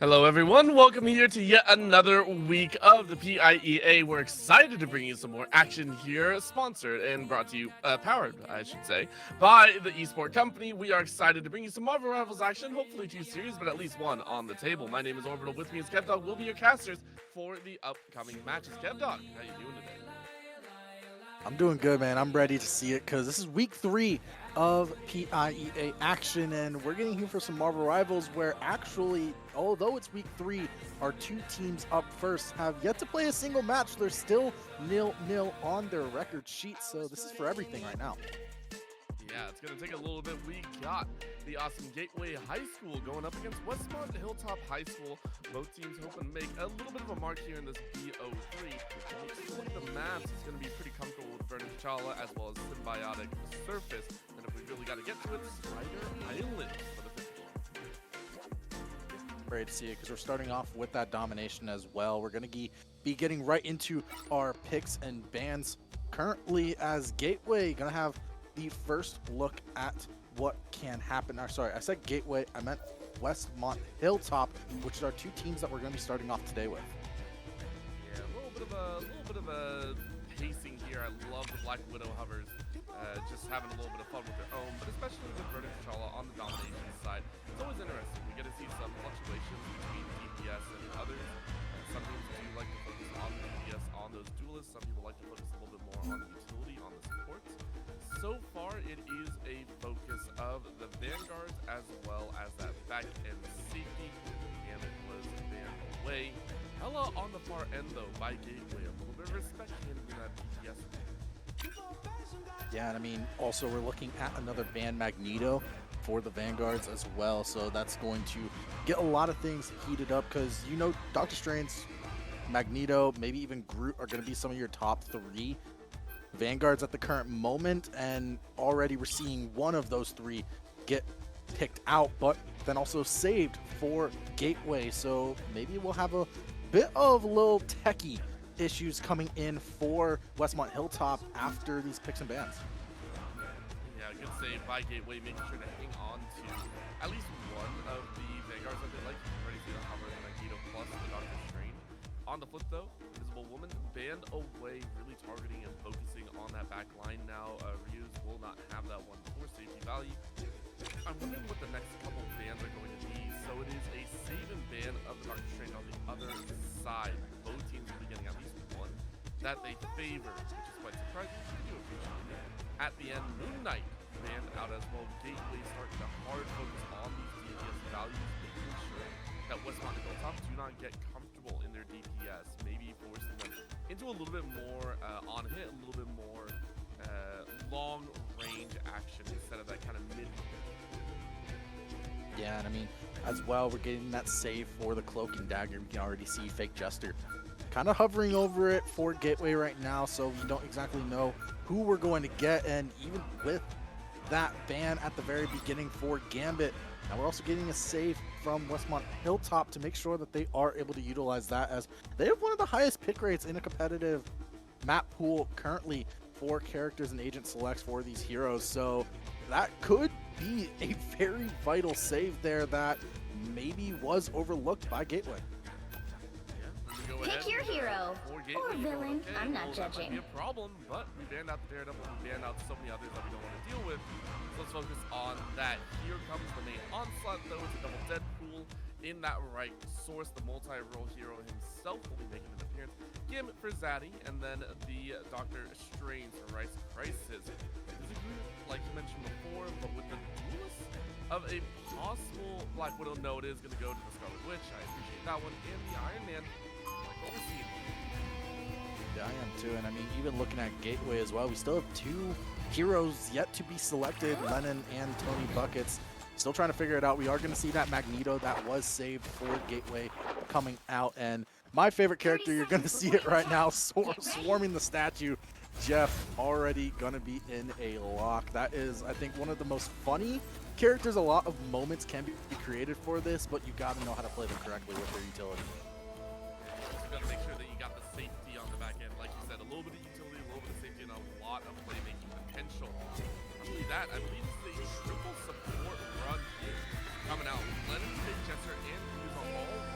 Hello, everyone. Welcome here to yet another week of the PIEA. We're excited to bring you some more action here, sponsored and brought to you, powered, I should say, by the esport company. We are excited to bring you some Marvel Rivals action, hopefully two series, but at least one on the table. My name is Orbital. With me is KevDog. We'll be your casters for the upcoming matches. KevDog, how you doing today? I'm doing good, man. I'm ready to see it because this is week 3 of PIEA action, and we're getting here for some Marvel Rivals where actually, although it's week 3, our two teams up first have yet to play a single match. They're still 0-0 on their record sheet, so this is for everything right now. Yeah, it's going to take a little bit. We got the awesome Gateway High School going up against Westmont Hilltop High School. Both teams hoping to make a little bit of a mark here in this BO3. When you take a look at the maps, it's going to be pretty comfortable with Vernon Chala as well as Symbiotic Surface. And if we really got to get to it, Spider Island for the fifth one. Great to see it because we're starting off with that domination as well. We're going to be getting right into our picks and bans. Currently, as Gateway, going to have the first look at what can happen. Sorry, I said Gateway, I meant Westmont Hilltop, which is our two teams that we're going to be starting off today with. Yeah, a little bit of a pacing here. I love the Black Widow hovers, just having a little bit of fun with their own, but especially with Vernon T'Challa on the domination side. It's always interesting. We get to see some fluctuations between DPS and others. Some teams do like to focus on the DPS on those duelists. Some people like to focus a little bit more on the utility, on the supports. So far, it is a focus of the Vanguards as well as that back end safety, and it was banned away. Hella on the far end though by Gateway, a little bit of respect handing that DPS. Yeah, and I mean, also we're looking at another ban Magneto for the Vanguards as well, so that's going to get a lot of things heated up because, you know, Doctor Strange, Magneto, maybe even Groot are going to be some of your top 3 Vanguards at the current moment, and already we're seeing one of those 3 get picked out, but then also saved for Gateway, so maybe we'll have a bit of little techie issues coming in for Westmont Hilltop after these picks and bans. Yeah, good save by Gateway, making sure to hang on to at least one of the Vanguards that they like. You can already see the hover and Magneto plus the Doctor Strange. On the flip though, Invisible Woman banned away, really targeting and focusing on that back line now. Ryu's will not have that one for safety value. I'm wondering what the next couple bans are going to be. So it is a save and ban of the Doctor Strange on the other side. Both teams will be getting at least one that they favor, which is quite surprising. I do appreciate it. At the end, Moon Knight banned out as well. Gateway starting to hard focus on these DPS values, making sure that Westmont and Hilltop do not get comfortable in their DPS, maybe forcing them into a little bit more on hit, a little bit more long range action instead of that kind of mid. Yeah, and I mean, as well, we're getting that save for the Cloak and Dagger. We can already see Fake Jester kind of hovering over it for Gateway right now, so we don't exactly know who we're going to get, and even with that ban at the very beginning for Gambit, now we're also getting a save from Westmont Hilltop to make sure that they are able to utilize that, as they have one of the highest pick rates in a competitive map pool currently for characters and agent selects for these heroes. So that could be a very vital save there that maybe was overlooked by Gateway. Pick your hero or villain. Okay, I'm not that might judging. be a problem, but we banned out the Daredevil, we banned out so many others that we don't want to deal with. So let's focus on that. Here comes the main onslaught, though. It's a double Deadpool in that right source. The multi-role hero himself will be making an appearance. Gim for Zaddy, and then the Doctor Strange for Rice Crisis. It is a group, like you mentioned before, but with the duelist of a possible Black Widow. No, it is going to go to the Scarlet Witch. I appreciate that one. And the Iron Man. Yeah, I am too, and I mean, even looking at Gateway as well, we still have 2 heroes yet to be selected, Lennon and Tony Buckets. Still trying to figure it out. We are going to see that Magneto that was saved for Gateway coming out, and my favorite character, you're going to see it right now, swarming the statue. Jeff already going to be in a lock. That is, I think, one of the most funny characters. A lot of moments can be created for this, but you got to know how to play them correctly with their utility. You got to make sure that you got the safety on the back end. Like you said, a little bit of utility, a little bit of safety, and a lot of playmaking potential. Not only that, I believe this is a triple support run here coming out. Lennon, Fake Jester, and Hughes are all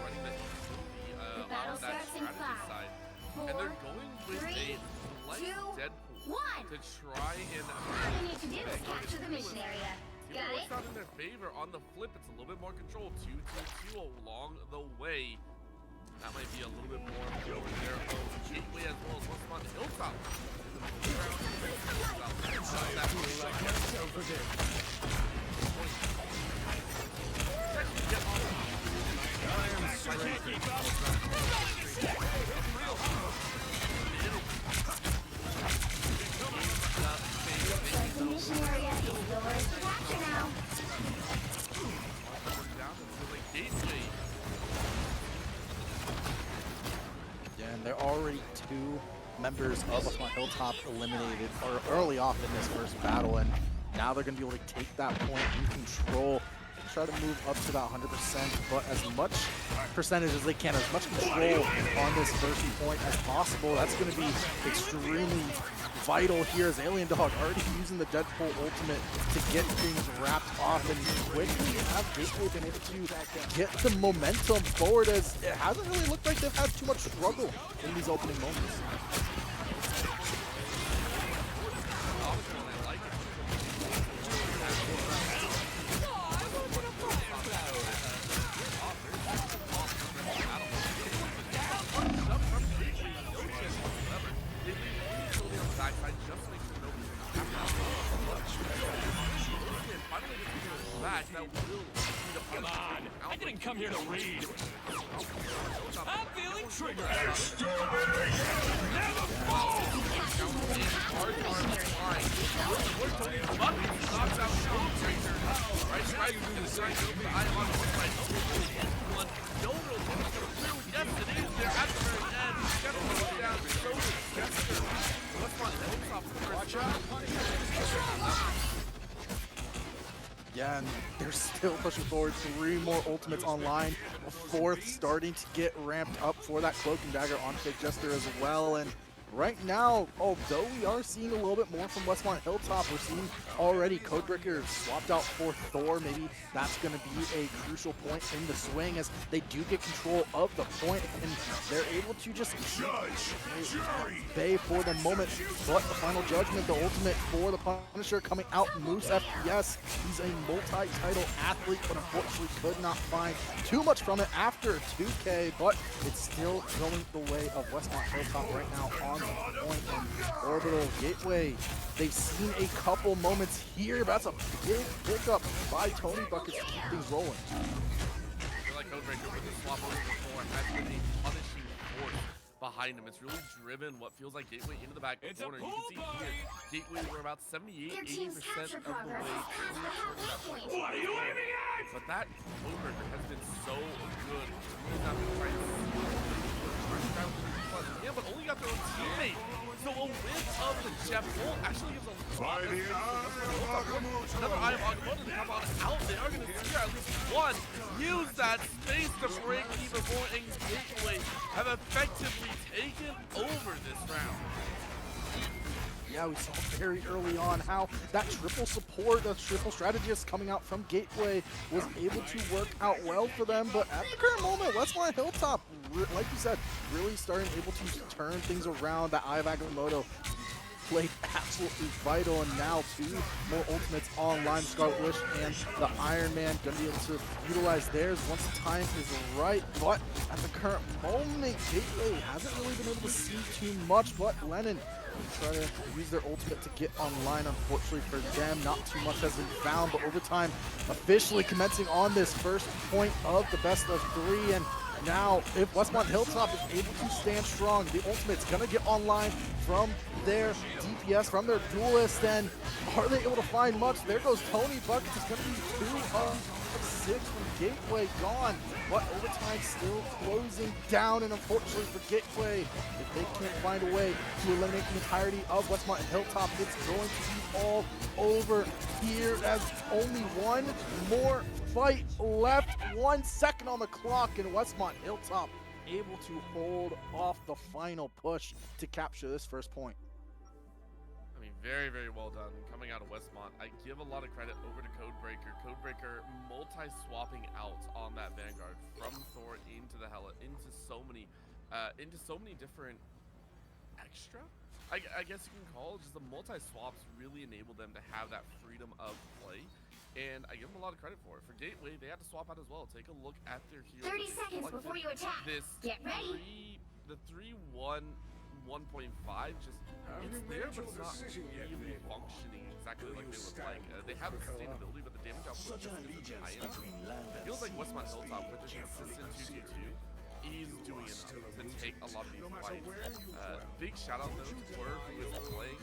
to try and All you need to do is capture the mission area. it Got works it? out in their favor. On the flip, it's a little bit more control. 2-2-2 along the way. That might be a little bit more over there of Gateway as well as Westmont Hilltop. The mission area is yours to capture now. Gateway. Yeah, and there are already 2 members of Westmont Hilltop eliminated or early off in this first battle, and now they're going to be able to take that point in control, try to move up to that 100%, but as much percentage as they can, as much control on this first point as possible. That's going to be extremely vital here as Alien Dog already using the Deadpool ultimate to get things wrapped off, and quickly have Gateway been able to get the momentum forward, as it hasn't really looked like they've had too much struggle in these opening moments. Come on, I didn't come here to read. I'm feeling triggered. Yeah, and they're still pushing forward. 3 more ultimates online. A 4th starting to get ramped up for that Cloak and Dagger on Fake Jester as well. And right now, although we are seeing a little bit more from Westmont Hilltop, we're seeing already Codebreaker swapped out for Thor. Maybe that's going to be a crucial point in the swing as they do get control of the point, and they're able to just bay for the moment. But the final judgment, the ultimate for the Punisher coming out, Moose FPS. He's a multi-title athlete, but unfortunately could not find too much from it after 2K, but it's still going the way of Westmont Hilltop right now on the point. And Orbital Gateway, they've seen a couple moments here, but that's a big pickup by Tony Buckets to keep things rolling. I feel like Codebreaker with the swap over before has been a punishing force behind him. It's really driven what feels like Gateway into the back It's a corner. You can see here, Gateway were about 78, Your team's 80% capture of the progress way is past the halfway point. What are you aiming at? But that Codebreaker has been so good. He's not been trying to yeah, but only got their own teammate. So a win of the Jeff Bolt actually gives a lot of another Eye of Agamotto to come on out. They are going to see at least one use that space to break even more, and Gateway have effectively taken over this round. Yeah, we saw very early on how that triple support, the triple strategist coming out from Gateway was able to work out well for them. But at the current moment, Westmont Hilltop, like you said, really starting able to turn things around. That Eye of Agamotto played absolutely vital, and now 2 more ultimates online. Scarlet Wish and the Iron Man gonna be able to utilize theirs once the time is right. But at the current moment, Gateway hasn't really been able to see too much. But Lennon try to use their ultimate to get online. Unfortunately for them, not too much has been found, but overtime officially commencing on this first point of the best of 3. And now, if Westmont Hilltop is able to stand strong, the ultimate's gonna get online from their DPS, from their duelist, and are they able to find much? There goes Tony Buckets. It's gonna be 2 of 6 from Gateway gone, but overtime still closing down, and unfortunately for Gateway, if they can't find a way to eliminate the entirety of Westmont Hilltop, it's going to be all over here as only one more fight left. 1 second on the clock, and Westmont Hilltop able to hold off the final push to capture this first point. I mean, very, very well done coming out of Westmont. I give a lot of credit over to Codebreaker. Codebreaker multi-swapping out on that Vanguard from Thor into the Hela, into so many different extra I guess you can call it just the multi-swaps really enable them to have that freedom of play. And I give them a lot of credit for it. For Gateway, they had to swap out as well. Take a look at their heroes. 30 seconds before you attack. This Get ready. the 3-1 1.5 just it's there, but it's not really functioning exactly like they would like. They have the sustainability, but the damage output just isn't high enough. It feels like Westmont Hilltop with their consistent 2-2-2 is doing enough to take a lot of these fights. Big shout out though to Blur, who is playing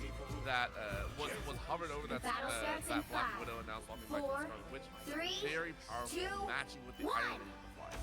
that was hovered over that Black Widow and now swapping back to Scarlet Witch. Very powerful, matching with the Iron Fly.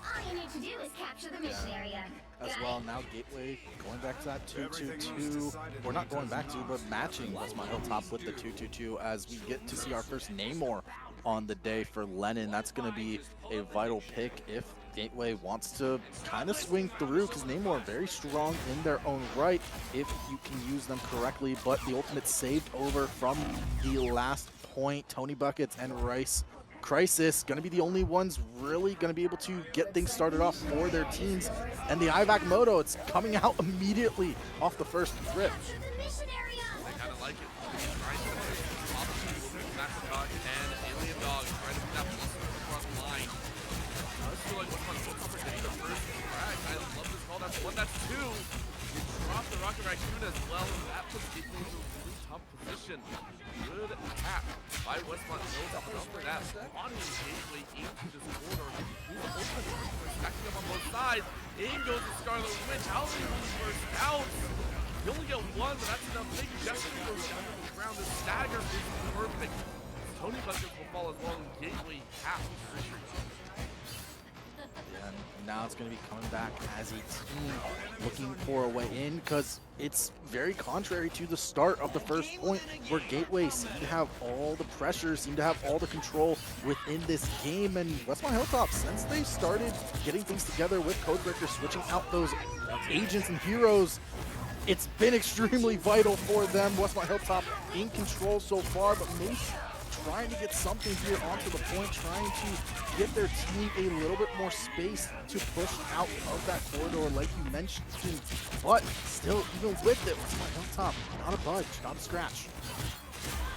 All you need to do is capture the mission area. As Got well, it? now Gateway going back to that 2-2-2. We're not going back to, but matching Westmont Hilltop with the 2-2-2 as we get to see our first Namor on the day for Lennon. That's going to be a vital pick if Gateway wants to kind of swing through, because Namor are very strong in their own right if you can use them correctly. But the ultimate saved over from the last point. Tony Buckets and Rice Crisis going to be the only ones really going to be able to get things started off for their teams. And the IVAC Moto, it's coming out immediately off the first rip. Capture the mission area. I kind of like it. He's trying to Macedon and Alien Dog trying to put that front line. I just feel like Westmont Hilltop are getting the first frag. I love this call. That's one, that's two. You drop the Rocket Raccoon as well, and that puts people into a really tough position. Good tap by Westmont Hilltop. And after that, spawning Gateway into this corner. Stacking up on both sides. In goes the Scarlet Witch. How many first out? You only get one, but that's enough. Big gesture goes down to the ground. The stagger is perfect. Tony Buckets will fall as well, and Gateway has to retreat. And now it's going to be coming back as a team looking for a way in, because it's very contrary to the start of the first point, where Gateway seem to have all the pressure, seem to have all the control within this game. And Westmont Hilltop, since they started getting things together with Codebreaker, switching out those agents and heroes, it's been extremely vital for them. Westmont Hilltop in control so far, but Moose trying to get something here onto the point, trying to get their team a little bit more space to push out of that corridor like you mentioned. But still, even with it, Westmont Hilltop, not a budge, not a scratch.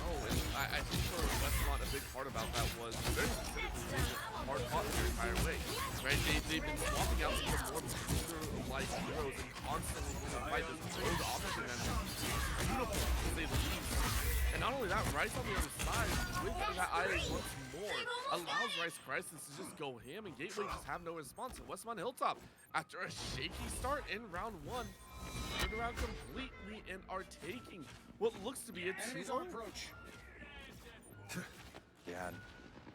Oh, and I think for Westmont, a big part about that was very specifically they just hard fought their entire way. Right? They've been swapping out some of the more like heroes and constantly going to fight this rogue option, and it's beautiful to say the least. And not only that, Rice on the other side, with that IA once more, allows Rice Crisis to just go ham, and Gateway just have no response. And Westmont Hilltop, after a shaky start in round one, turned around completely and are taking what looks to be a 2-0 approach. Yeah,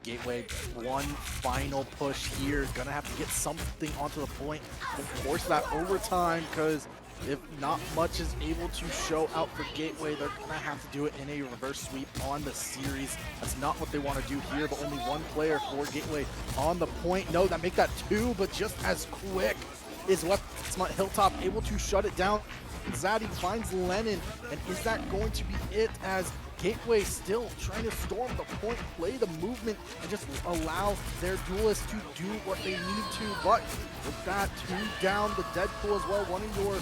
Gateway, one final push here. Gonna have to get something onto the point to force that overtime, because if not much is able to show out for Gateway, they're gonna have to do it in a reverse sweep on the series. That's not what they want to do here, but only one player for Gateway on the point. No, that make that two, but just as quick is Westmont Hilltop able to shut it down. Zaddy finds Lennon, and is that going to be it, as Gateway still trying to storm the point, play the movement, and just allow their duelists to do what they need to. But with that, two down, the Deadpool as well, one of your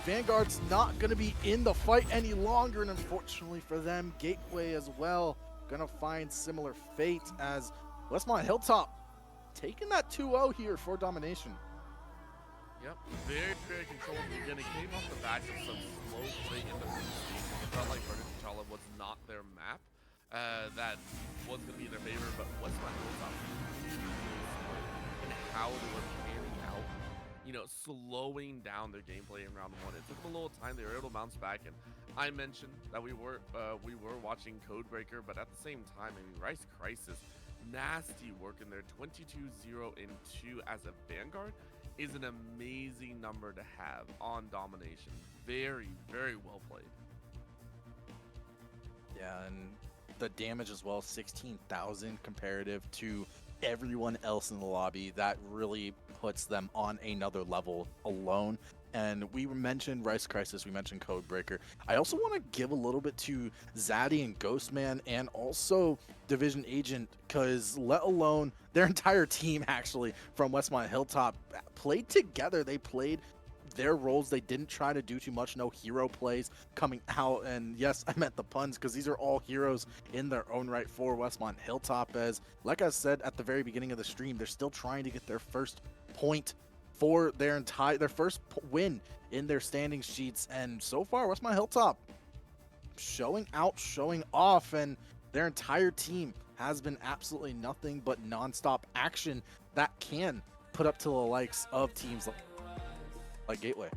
Vanguard's not going to be in the fight any longer, and unfortunately for them, Gateway as well going to find similar fate, as Westmont Hilltop taking that 2-0 here for domination. Yep, very, very controlled in the beginning. Came off the back of some slow play in the first game. It felt like Burden T'Challa was not their map. That was going to be in their favor, but Westmont Hilltop and how they were panning out, you know, slowing down their gameplay in round one. It took them a little time. They were able to bounce back, and I mentioned that we were watching Codebreaker, but at the same time, I mean, Rice Crisis, nasty work in there, 22-0-2 as a Vanguard is an amazing number to have on domination. Very, very well played. Yeah, and the damage as well, 16,000 comparative to everyone else in the lobby. That really puts them on another level alone. And we mentioned Rice Crisis, we mentioned Codebreaker. I also want to give a little bit to Zaddy and Ghostman, and also Division Agent, because let alone their entire team actually from Westmont Hilltop played together. They played their roles. They didn't try to do too much. No hero plays coming out. And yes, I meant the puns because these are all heroes in their own right for Westmont Hilltop. As, like I said at the very beginning of the stream, they're still trying to get their first point for their first win in their standings sheets. And so far, Westmont Hilltop showing out, showing off, and their entire team has been absolutely nothing but non-stop action that can put up to the likes of teams like Gateway.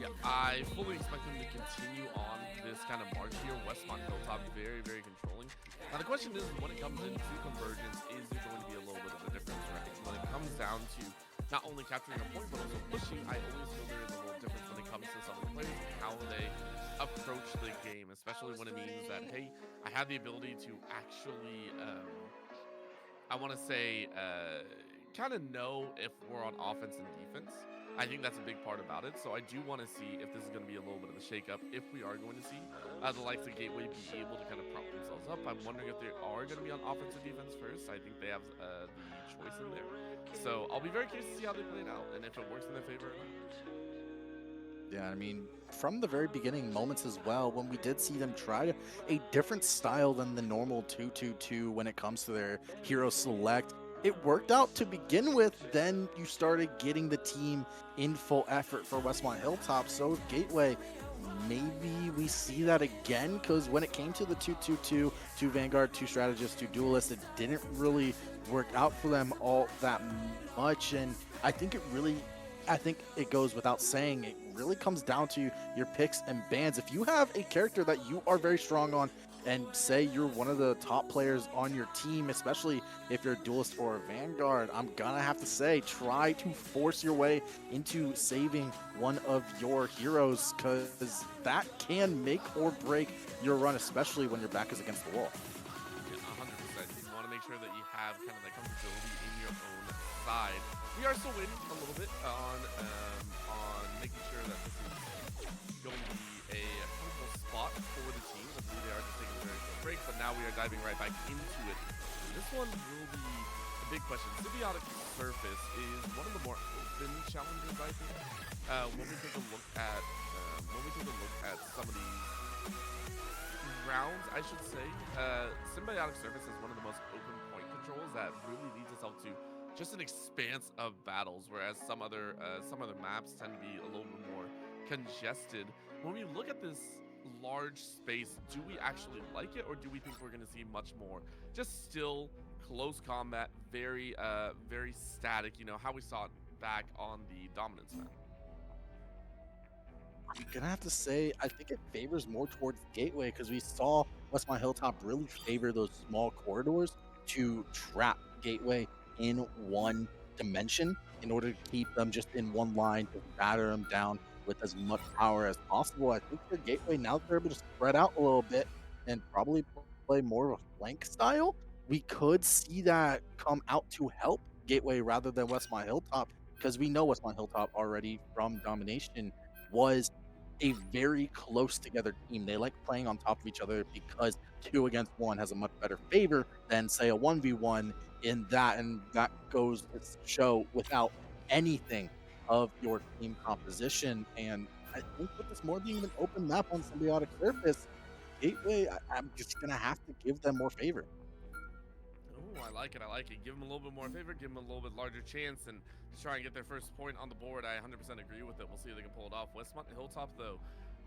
Yeah, I fully expect them to continue on this kind of march here. Westmont Hilltop very, very controlling. Now the question is, when it comes into convergence, is there going to be a little bit of a difference, right? When it comes down to not only capturing a point, but also pushing, I always feel there is a little difference when it comes to some of the players and how they approach the game, especially when it means that, hey, I have the ability to actually, I want to say, kind of know if we're on offense and defense. I think that's a big part about it. So I do want to see if this is going to be a little bit of a shakeup. If we are going to see the likes of Gateway be able to kind of prop themselves up, I'm wondering if they are going to be on offense or defense first. I think they have the choice in there. So I'll be very curious to see how they play it out and if it works in their favor or not. Yeah, I mean, from the very beginning moments as well, when we did see them try a different style than the normal 2-2-2 when it comes to their hero select, it worked out to begin with. Then you started getting the team in full effort for Westmont Hilltop. So Gateway, maybe we see that again, because when it came to the 2-2-2, 2 Vanguard, 2 Strategists, 2 Duelists, it didn't really work out for them all that much. And I think it goes without saying, it really comes down to your picks and bans. If you have a character that you are very strong on, and say you're one of the top players on your team, especially if you're a duelist or a vanguard, I'm gonna have to say, try to force your way into saving one of your heroes, because that can make or break your run, especially when your back is against the wall. Yeah, 100%. You want to make sure that you have kind of that comfortability in your own side. We are still waiting a little bit on making sure that this is going to be a comfortable spot for the team. I believe they are just taking a very short break, but now we are diving right back into it. This one will be a big question. Symbiotic Surface is one of the more open challenges, I think. When we take a look at some of these rounds, I should say, Symbiotic Surface is one of the most open point controls that really leads itself to just an expanse of battles, whereas some other maps tend to be a little bit more congested. When we look at this large space, do we actually like it, or do we think we're going to see much more just still close combat, very static, you know, how we saw it back on the Dominance map? I'm gonna have to say, I think it favors more towards Gateway, because we saw Westmont Hilltop really favor those small corridors to trap Gateway in one dimension in order to keep them just in one line, to batter them down with as much power as possible. I think for Gateway, now that they're able to spread out a little bit and probably play more of a flank style, we could see that come out to help Gateway rather than Westmont Hilltop, because we know Westmont Hilltop already from Domination was a very close together team. They like playing on top of each other because 2 against 1 has a much better favor than, say, a 1v1 in that, and that goes to show without anything of your team composition. And I think with this more being an open map on Symbiotic Surface, Gateway, I'm just gonna have to give them more favor. Oh, I like it. Give them a little bit more favor, give them a little bit larger chance, and try and get their first point on the board. I 100% agree with it. We'll see if they can pull it off. Westmont Hilltop, though,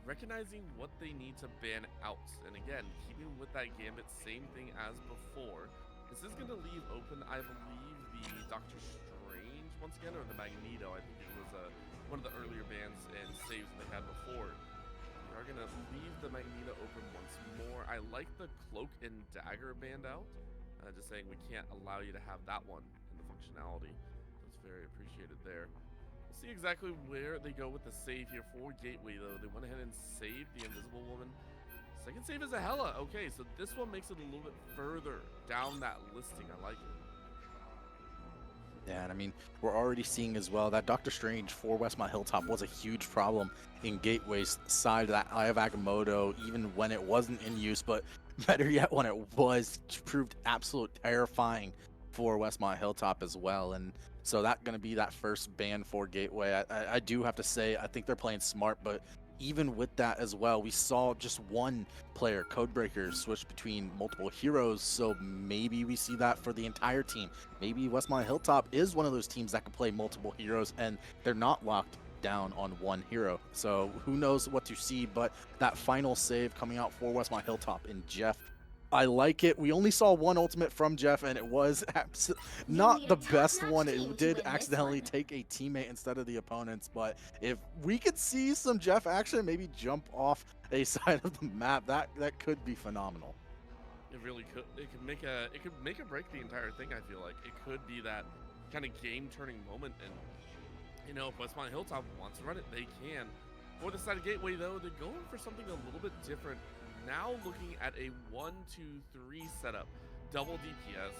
recognizing what they need to ban out. And again, keeping with that gambit, same thing as before. This is going to leave open, I believe, the Doctor Strange once again, or the Magneto. I think it was one of the earlier bans and saves that they had before. We are going to leave the Magneto open once more. I like the Cloak and Dagger banned out. Just saying we can't allow you to have that one in the functionality. That's very appreciated there. We'll see exactly where they go with the save here for Gateway, though. They went ahead and saved the Invisible Woman. Second save is a Hella. Okay, so this one makes it a little bit further down that listing. I like it. Yeah, and I mean, we're already seeing as well that Doctor Strange for Westmont Hilltop was a huge problem in Gateway's side. That Eye of Agamotto, even when it wasn't in use, but better yet, when it was, proved absolute terrifying for Westmont Hilltop as well. And so that's going to be that first ban for Gateway. I do have to say, I think they're playing smart, but even with that as well, we saw just one player, Codebreaker, switch between multiple heroes. So maybe we see that for the entire team. Maybe Westmont Hilltop is one of those teams that can play multiple heroes and they're not locked down on one hero. So who knows what to see, but that final save coming out for Westmont Hilltop in Jeff, I like it. We only saw one ultimate from Jeff, and it was not the best one. It did accidentally take a teammate instead of the opponent's, but if we could see some Jeff action, maybe jump off a side of the map, that could be phenomenal. It really could. It could make or break the entire thing. I feel like it could be that kind of game-turning moment, and you know, if Westmont Hilltop wants to run it, they can. For the side of Gateway, though, they're going for something a little bit different. Now looking at a 1-2-3 setup, double DPS,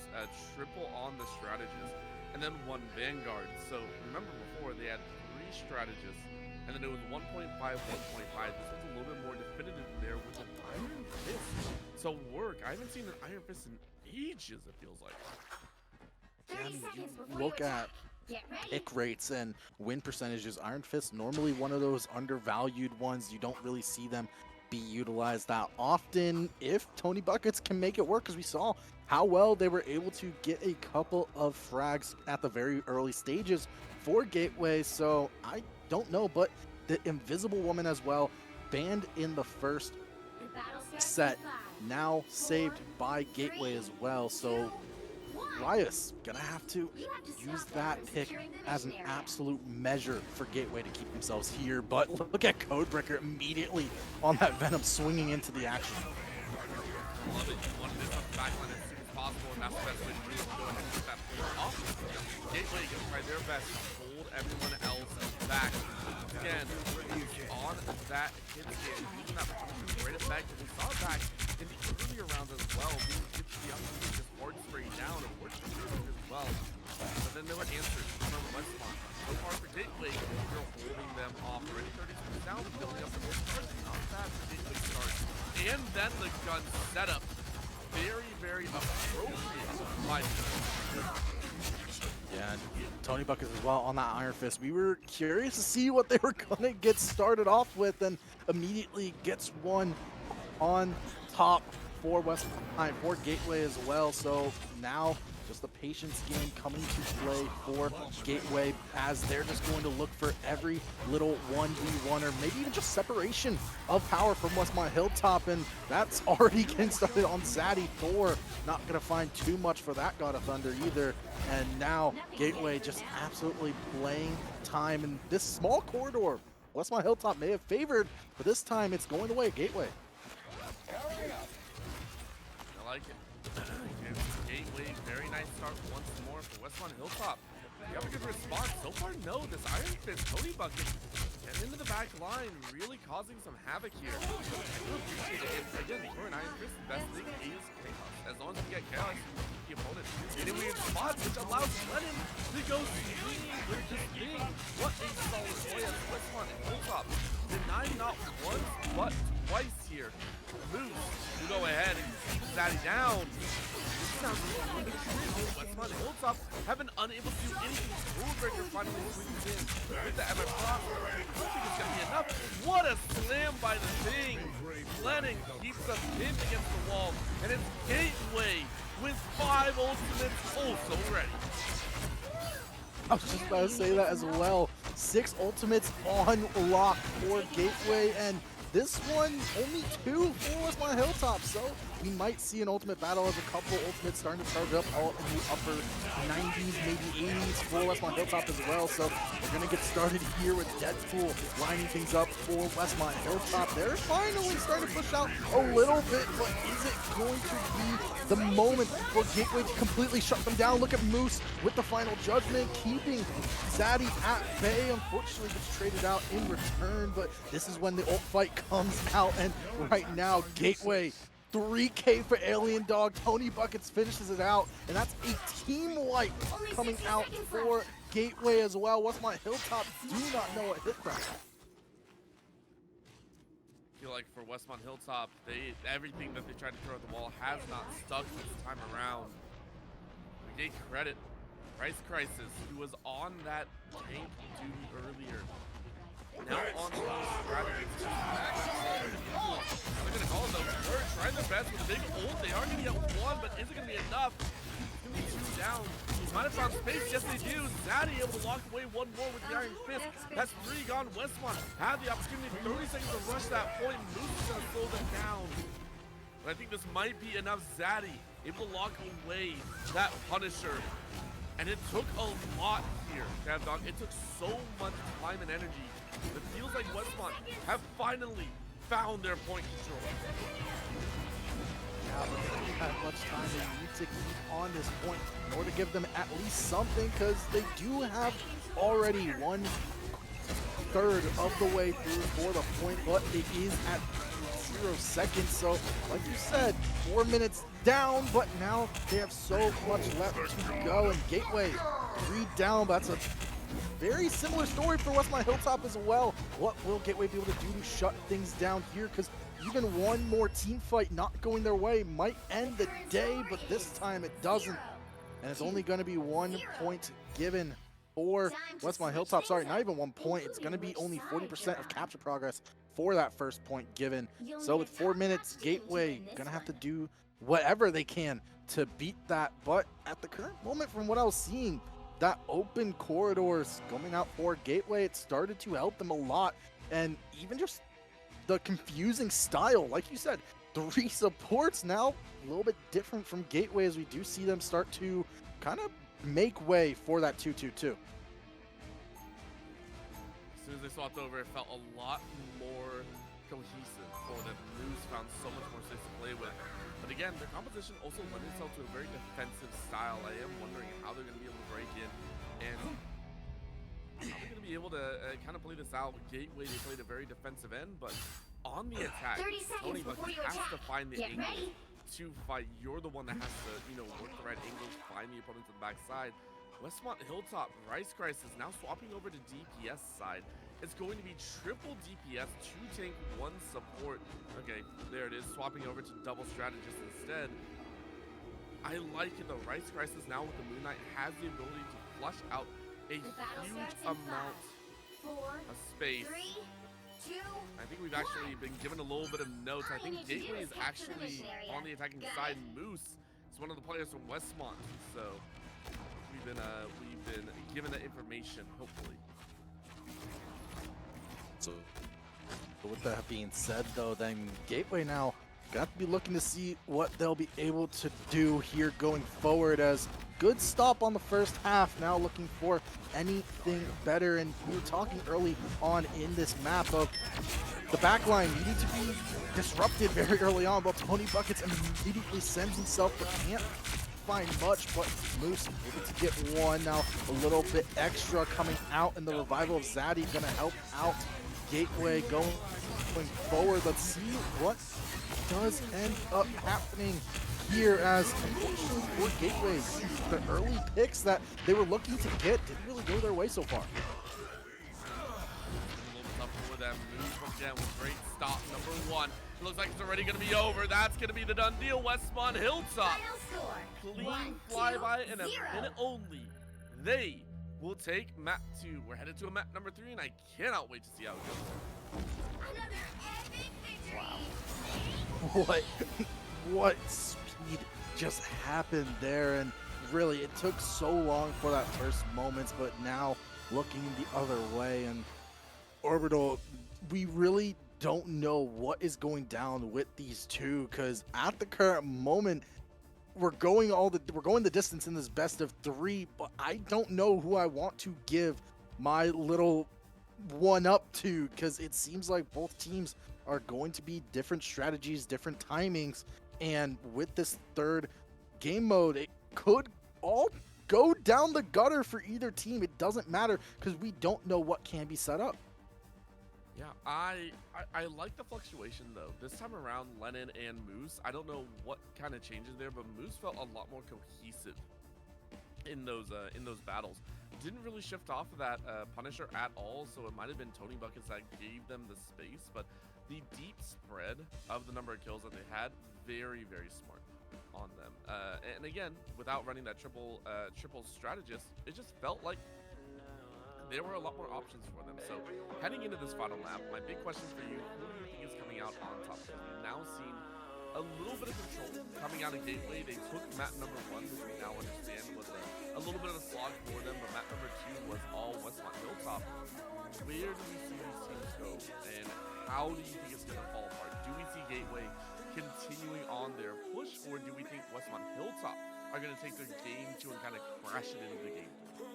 triple on the strategist, and then one Vanguard. So remember before they had 3 strategists, and then it was 1.5, 1.5. This was a little bit more definitive there with an Iron Fist. So work. I haven't seen an Iron Fist in ages, it feels like. Yeah, I mean, you look at pick rates and win percentages. Iron Fist normally one of those undervalued ones. You don't really see them be utilized that often if Tony Buckets can make it work, because we saw how well they were able to get a couple of frags at the very early stages for Gateway. So I don't know, but the Invisible Woman as well, banned in the first set, now saved by Gateway as well. So Riot's gonna have to use that pick as an absolute measure for Gateway to keep themselves here. But look at Codebreaker immediately on that Venom swinging into the action. I love it. You want this up the backline as soon as possible, and that's the best way to do it. Go ahead and get that point off. Gateway gonna try their best to hold everyone else back. Again, on that hit scan, using that great effect. And we saw that in the earlier rounds as well. Being hit the opportunity just hard spray down and work as well. But then there were answers from Westmont. So far for Gateway, they're holding them off. Already 30 down, building up the most cards. Not bad for Gateway start. And then the gun setup. Very, very appropriate by Yeah, and Tony Buckets as well on that Iron Fist. We were curious to see what they were going to get started off with, and immediately gets one on top for for Gateway as well. So now just the patience game coming to play for Gateway, as they're just going to look for every little 1v1 or maybe even just separation of power from Westmont Hilltop, and that's already getting started on Zaddy. Thor not going to find too much for that God of Thunder either, and now Gateway just absolutely playing time in this small corridor. Westmont Hilltop may have favored, but this time it's going the way of Gateway. I like it. Gateway, very nice start once more for Westmont Hilltop. You have a good response. So far, no. This Iron Fist, Tony Bucket, getting into the back line, really causing some havoc here. I do appreciate it. And again, for an Iron Fist, the best thing is chaos. As long as you get chaos, you keep the opponent in a weird spot, which allows Lennon to go swinging with this thing. What a solid play as Westmont Hilltop. Denying not once, but twice here. Moves to go ahead and keep Zaddy down. Westmont Hilltop have been unable to do anything. Stroudsburg finally swings in with the MF Cross. I don't think it's gonna be enough. What a slam by the thing. Lennon keeps us pinned against the wall, and it's Gateway with 5 ultimates also ready. I was just about to say that as well. 6 ultimates on lock for Gateway, and this one only 2 for Westmont Hilltop. So we might see an ultimate battle as a couple ultimates starting to charge up all in the upper 90s, maybe 80s for Westmont Hilltop as well. So we're going to get started here with Deadpool lining things up for Westmont Hilltop. They're finally starting to push out a little bit, but is it going to be the moment for Gateway to completely shut them down? Look at Moose with the final judgment, keeping Zaddy at bay. Unfortunately gets traded out in return, but this is when the ult fight comes out, and right now Gateway 3K for Alien Dog. Tony Buckets finishes it out, and that's a team wipe coming out for Gateway as well. Westmont Hilltop do not know what hit them. I feel like for Westmont Hilltop, everything that they tried to throw at the wall has not stuck this time around. We gave credit. Rice Crisis, who was on that tank duty earlier. Now on the strategy. They're gonna call it though. We're trying their best with a big ult. They are gonna get one, but is it gonna be enough? It's gonna be two down. Might have found space. Yes, they do. Zaddy able to lock away one more with the Iron Fist. That's 3 gone. Westmont had the opportunity. 30 seconds to rush that point. Moose is gonna slow them down. But I think this might be enough. Zaddy able to lock away that Punisher. And it took a lot here, Cavdog. It took so much time and energy. It feels like Westmont have finally found their point control. Yeah, but they don't have much time. They need to keep on this point in order to give them at least something, because they do have already 1/3 of the way through for the point, but it is at 0 seconds. So, like you said, 4 minutes down, but now they have so much left to go. And Gateway 3 down, but that's a very similar story for Westmont Hilltop as well. What will Gateway be able to do to shut things down here? Because even one more team fight not going their way might end the day, but this time it doesn't. And it's only going to be 1 point given for Westmont Hilltop. Sorry, not even 1 point. It's going to be only 40% of capture progress for that first point given. So with 4 minutes, Gateway going to have to do whatever they can to beat that. But at the current moment, from what I was seeing, that open corridors coming out for Gateway, it started to help them a lot. And even just the confusing style, like you said, 3 supports now, a little bit different from Gateway, as we do see them start to kind of make way for that 2-2-2. As soon as they swapped over, it felt a lot more cohesive for them. Moose found so much more space to play with. But again, their composition also lends itself to a very defensive style. I am wondering how they're going to be able to break in and how they're going to be able to kind of play this out. Gateway, they played a very defensive end, but on the attack, 30 seconds Tony Buck before you has to attack. find the Get angle ready. to fight. You're the one that has to, work the right angles, find the opponent to the backside. Westmont Hilltop, Rice Crisis now swapping over to DPS side. It's going to be triple DPS, 2 tank, 1 support. Okay, there it is, swapping over to double strategist instead. I like it though. Rice Crisis now with the Moon Knight has the ability to flush out a huge amount 4, of space. 3, 2, I think we've actually been given a little bit of notes. I All you think need to do Gateway is is capture the actually mission area. on the attacking Got side. it. Moose is one of the players from Westmont, so we've been given that information. Hopefully. So with that being said, though, then Gateway now got to be looking to see what they'll be able to do here going forward, as good stop on the first half, now looking for anything better. And we were talking early on in this map of the backline needing to be disrupted very early on, but Tony Buckets immediately sends himself, but can't find much. But Moose able to get one. Now a little bit extra coming out, and the revival of Zaddy gonna help out Gateway going forward. Let's see what does end up happening here, as unfortunately for Gateway, the early picks that they were looking to get didn't really go their way so far. A little tough for them. Moose once again with great stop number 1. It looks like it's already going to be over. That's going to be the done deal. Westmont Hilltop. final score. Clean 1, 2, flyby in a 0. minute only. They will take map 2. We're headed to a map number 3, and I cannot wait to see how it goes. Another epic victory. What speed just happened there, and really it took so long for that first moments, but now looking the other way. And Orbital, we really don't know what is going down with these two, because at the current moment we're going the distance in this best of 3, but I don't know who I want to give my little one up to, because it seems like both teams are going to be different strategies, different timings. And with this third game mode, it could all go down the gutter for either team. It doesn't matter, because we don't know what can be set up. Yeah, I like the fluctuation though. This time around, Lennon and Moose, I don't know what kind of changes there, but Moose felt a lot more cohesive in those battles. Didn't really shift off of that Punisher at all, so it might have been Tony Buckets that gave them the space, but the deep spread of the number of kills that they had, very, very smart. on them. And again, without running that triple strategist, it just felt like there were a lot more options for them. So heading into this final lap, my big question for you, who do you think is coming out on top? We've now seen a little bit of control coming out of Gateway. They took map number 1, which we now understand was a little bit of a slog for them, but map number 2 was all Westmont Hilltop. Where do we see these teams go, and how do you think it's going to fall apart? Do we see Gateway continuing on their push, or do we think Westmont Hilltop are going to take their game 2 and kind of crash it into the game 3?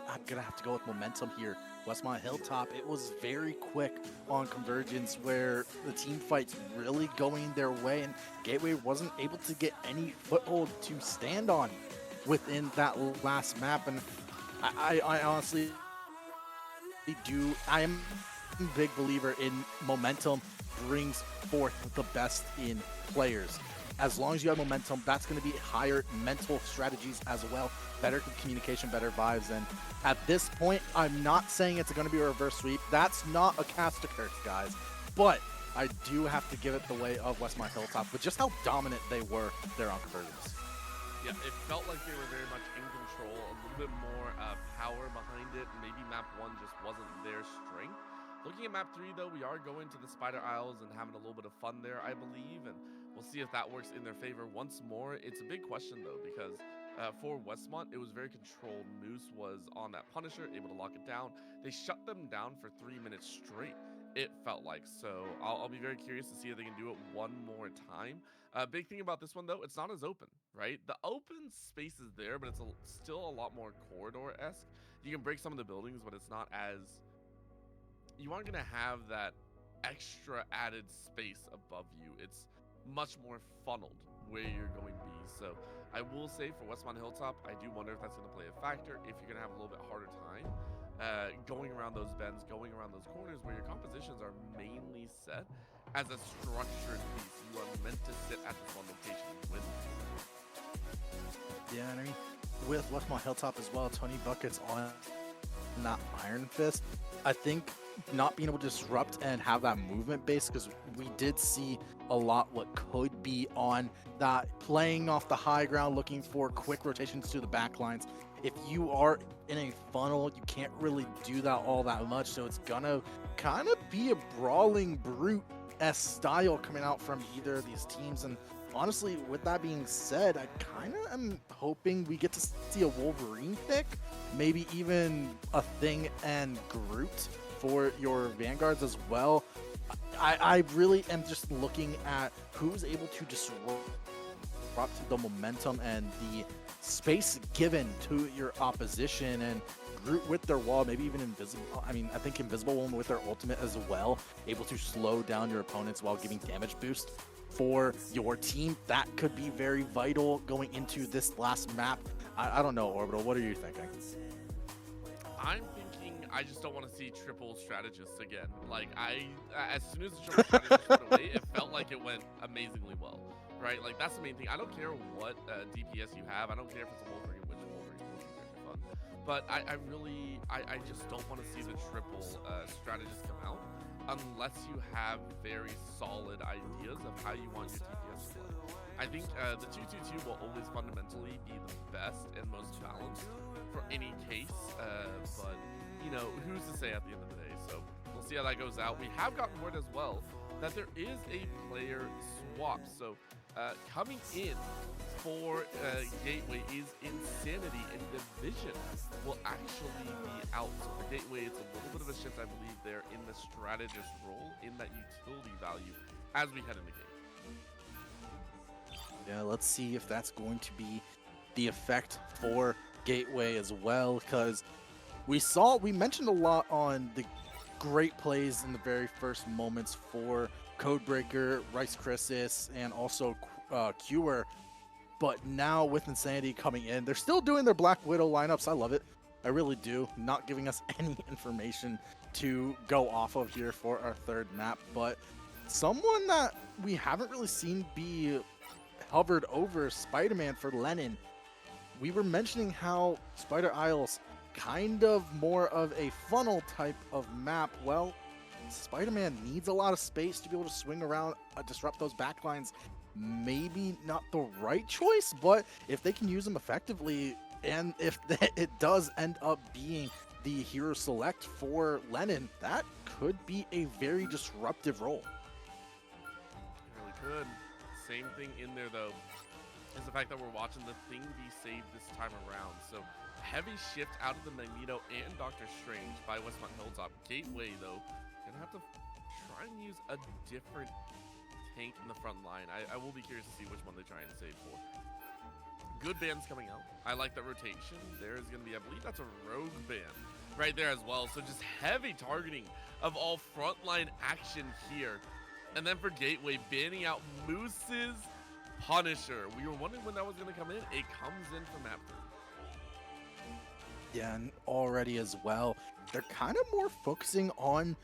I'm going to have to go with momentum here. Westmont Hilltop, it was very quick on convergence where the team fights really going their way, and Gateway wasn't able to get any foothold to stand on within that last map. And I honestly I am a big believer in momentum brings forth the best in players. As long as you have momentum, that's going to be higher mental strategies as well, better communication, better vibes. And at this point, I'm not saying it's going to be a reverse sweep. That's not a cast to curse, guys. But I do have to give it the way of Westmont Hilltop with just how dominant they were there on convergence. Yeah, it felt like they were very much in control, a little bit more power behind it. Maybe map 1 just wasn't their strength. Looking at map 3, though, we are going to the Spider Isles and having a little bit of fun there, I believe, and we'll see if that works in their favor once more. It's a big question, though, because for Westmont, it was very controlled. Moose was on that Punisher, able to lock it down. They shut them down for 3 minutes straight, it felt like. So I'll be very curious to see if they can do it one more time. Big thing about this one, though, it's not as open, right? The open space is there, but it's still a lot more corridor-esque. You can break some of the buildings, but it's not as... You aren't going to have that extra added space above you. It's much more funneled where you're going to be. So I will say for Westmont Hilltop, I do wonder if that's going to play a factor, if you're going to have a little bit harder time going around those bends, going around those corners where your compositions are mainly set as a structured piece. You are meant to sit at this one location with. Yeah, I mean, with Westmont Hilltop as well, 20 buckets on that Iron Fist. I think not being able to disrupt and have that movement base, because we did see a lot what could be on that playing off the high ground, looking for quick rotations to the back lines. If you are in a funnel, you can't really do that all that much, so it's gonna kind of be a brawling brute-esque style coming out from either of these teams. And honestly, with that being said, I kind of am hoping we get to see a Wolverine pick, maybe even a Thing and Groot for your Vanguards as well. I really am just looking at who's able to disrupt the momentum and the space given to your opposition, and Groot with their wall, maybe even Invisible. I mean, I think Invisible Woman with their ultimate as well, able to slow down your opponents while giving damage boost for your team. That could be very vital going into this last map. I don't know, Orbital, what are you thinking? I'm thinking I just don't want to see triple strategists again. Like, as soon as the triple strategist went away, it felt like it went amazingly well, right? Like, that's the main thing. I don't care what DPS you have. I don't care if it's a Wolverine, which Wolverine will be very fun. But I just don't want to see the triple strategists come out unless you have very solid ideas of how you want your DPS to play. I think the 2-2-2 will always fundamentally be the best and most balanced for any case, but you know, who's to say at the end of the day? So we'll see how that goes out. We have gotten word as well that there is a player swap. So coming in for Gateway is Insanity, and Division will actually be out. So for Gateway, it's a little bit of a shift, I believe, there in the strategist role, in that utility value as we head into game. Yeah, let's see if that's going to be the effect for Gateway as well, because we mentioned a lot on the great plays in the very first moments for Codebreaker, Rice Crisis, and also Cure. But now with Insanity coming in, they're still doing their Black Widow lineups. I love it. I really do. Not giving us any information to go off of here for our third map, but someone that we haven't really seen be hovered over Spider-Man for Lennon. We were mentioning how Spider Isles kind of more of a funnel type of map. Well, Spider-Man needs a lot of space to be able to swing around, disrupt those backlines, maybe not the right choice, but if they can use them effectively, and if it does end up being the hero select for Lennon, that could be a very disruptive role. It really could. Same thing in there, though, is the fact that we're watching the thing be saved this time around. So heavy shift out of the Magneto and Doctor Strange by Westmont Hilltop. Gateway, though, gonna have to try and use a different tank in the front line. I will be curious to see which one they try and save for. Good bands coming out. I like that rotation. There is going to be, I believe that's a rogue band right there as well. So just heavy targeting of all frontline action here. And then for Gateway, banning out Moose's Punisher. We were wondering when that was going to come in. It comes in from map 3. Yeah, and already as well, they're kind of more focusing on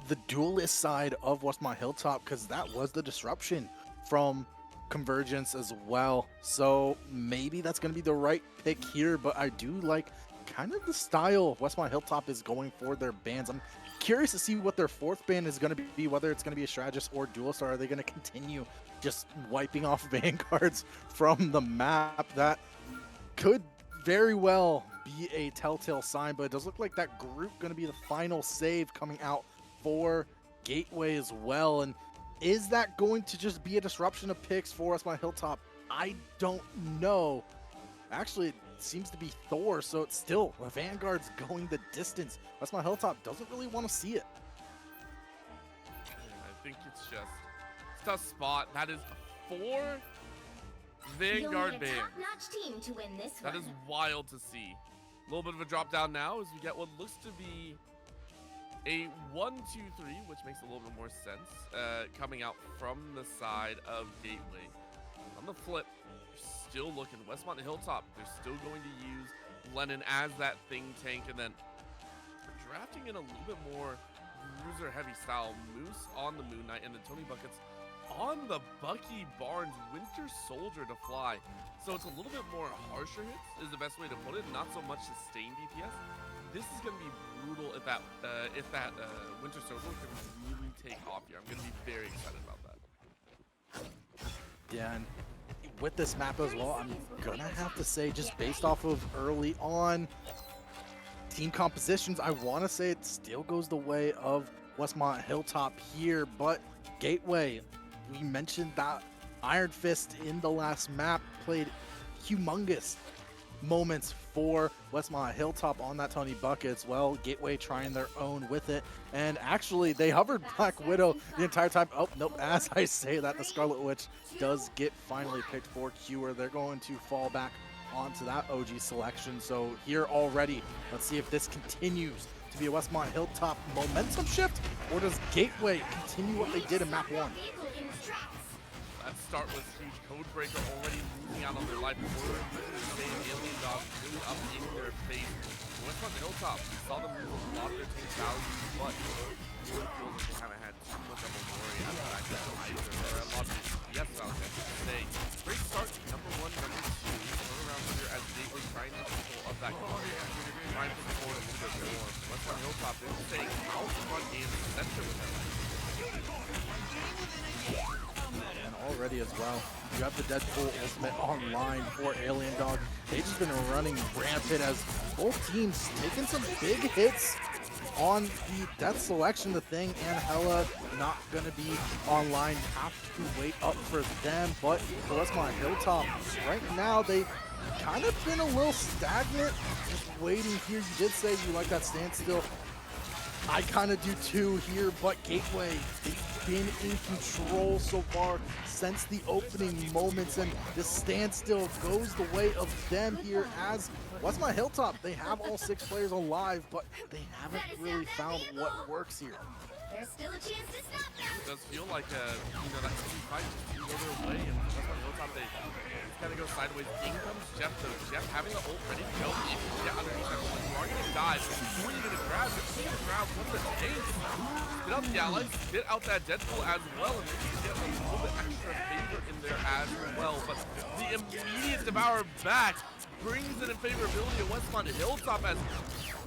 the duelist side of Westmont Hilltop, because that was the disruption from Convergence as well. So maybe that's going to be the right pick here, but I do like kind of the style Westmont Hilltop is going for their bans. I'm curious to see what their fourth ban is going to be, whether it's going to be a strategist or duelist, or are they going to continue just wiping off vanguards from the map? That could very well be a telltale sign, but it does look like that group going to be the final save coming out for Gateway as well. And is that going to just be a disruption of picks for Westmont Hilltop? I don't know. Actually, it seems to be Thor, so it's still the Vanguard's going the distance. Westmont Hilltop doesn't really want to see it. I think it's a tough spot. That is 4 Vanguard bands. Top-notch team to win this one. That is wild to see. A little bit of a drop down now as we get what looks to be a 1-2-3, which makes a little bit more sense, coming out from the side of Gateway. On the flip, you're still looking Westmont Hilltop. They're still going to use Lennon as that thing tank, and then drafting in a little bit more bruiser heavy style. Moose on the Moon Knight, and then Tony Buckets on the Bucky Barnes Winter Soldier to fly. So it's a little bit more harsher hits is the best way to put it, not so much sustained DPS. This is going to be brutal if that Winter Soldier can really take off here. I'm going to be very excited about that. Yeah, and with this map as well, I'm going to have to say, just based off of early on team compositions, I want to say it still goes the way of Westmont Hilltop here, but Gateway, we mentioned that Iron Fist in the last map played humongous moments for Westmont Hilltop on that Tony Buckets. Well, Gateway trying their own with it, and actually they hovered Black Widow the entire time. Oh nope, as I say that, the Scarlet Witch does get finally picked for Cure. They're going to fall back onto that OG selection. So here already, let's see if this continues to be a Westmont Hilltop momentum shift, or does Gateway continue what they did in map 1? That start was huge. Codebreaker already losing out on their life. Alien Dog really up in their face. Westmont Hilltop, we saw them lose a lot of their team value, but it feels like they haven't had too much of a worry at the back end either. There are a lot of yes value, I should say. Great start, number 1, number 2. Turn around here as Gateway trying to control of that contact, trying to support a little bit more. Westmont Hilltop, they're staying out front in the center with them. And already as well, you have the Deadpool ultimate online for Alien Dog. They've just been running rampant as both teams taking some big hits on the death selection. The Thing and Hella not going to be online. Have to wait up for them. But for Westmont Hilltop, right now they kind of been a little stagnant, just waiting here. You did say you like that standstill. I kind of do too here, but Gateway, they've been in control so far since the opening moments, and this standstill goes the way of them here as Westmont Hilltop. They have all 6 players alive, but they haven't really found what works here. There's still a chance to stop them. It does feel like that easy fight just didn't go their way, and Westmont Hilltop, they kind of go sideways. In comes Jeff, though. Jeff having the ult ready to go. If you get underneath that ult, you are going to die. Who are you going to grab? You're going to grab one of the tanks. Get out the allies, get out that Deadpool as well, and maybe get a little bit extra favor in there as well. But the immediate devour back brings it in favorability of Westmont Hilltop as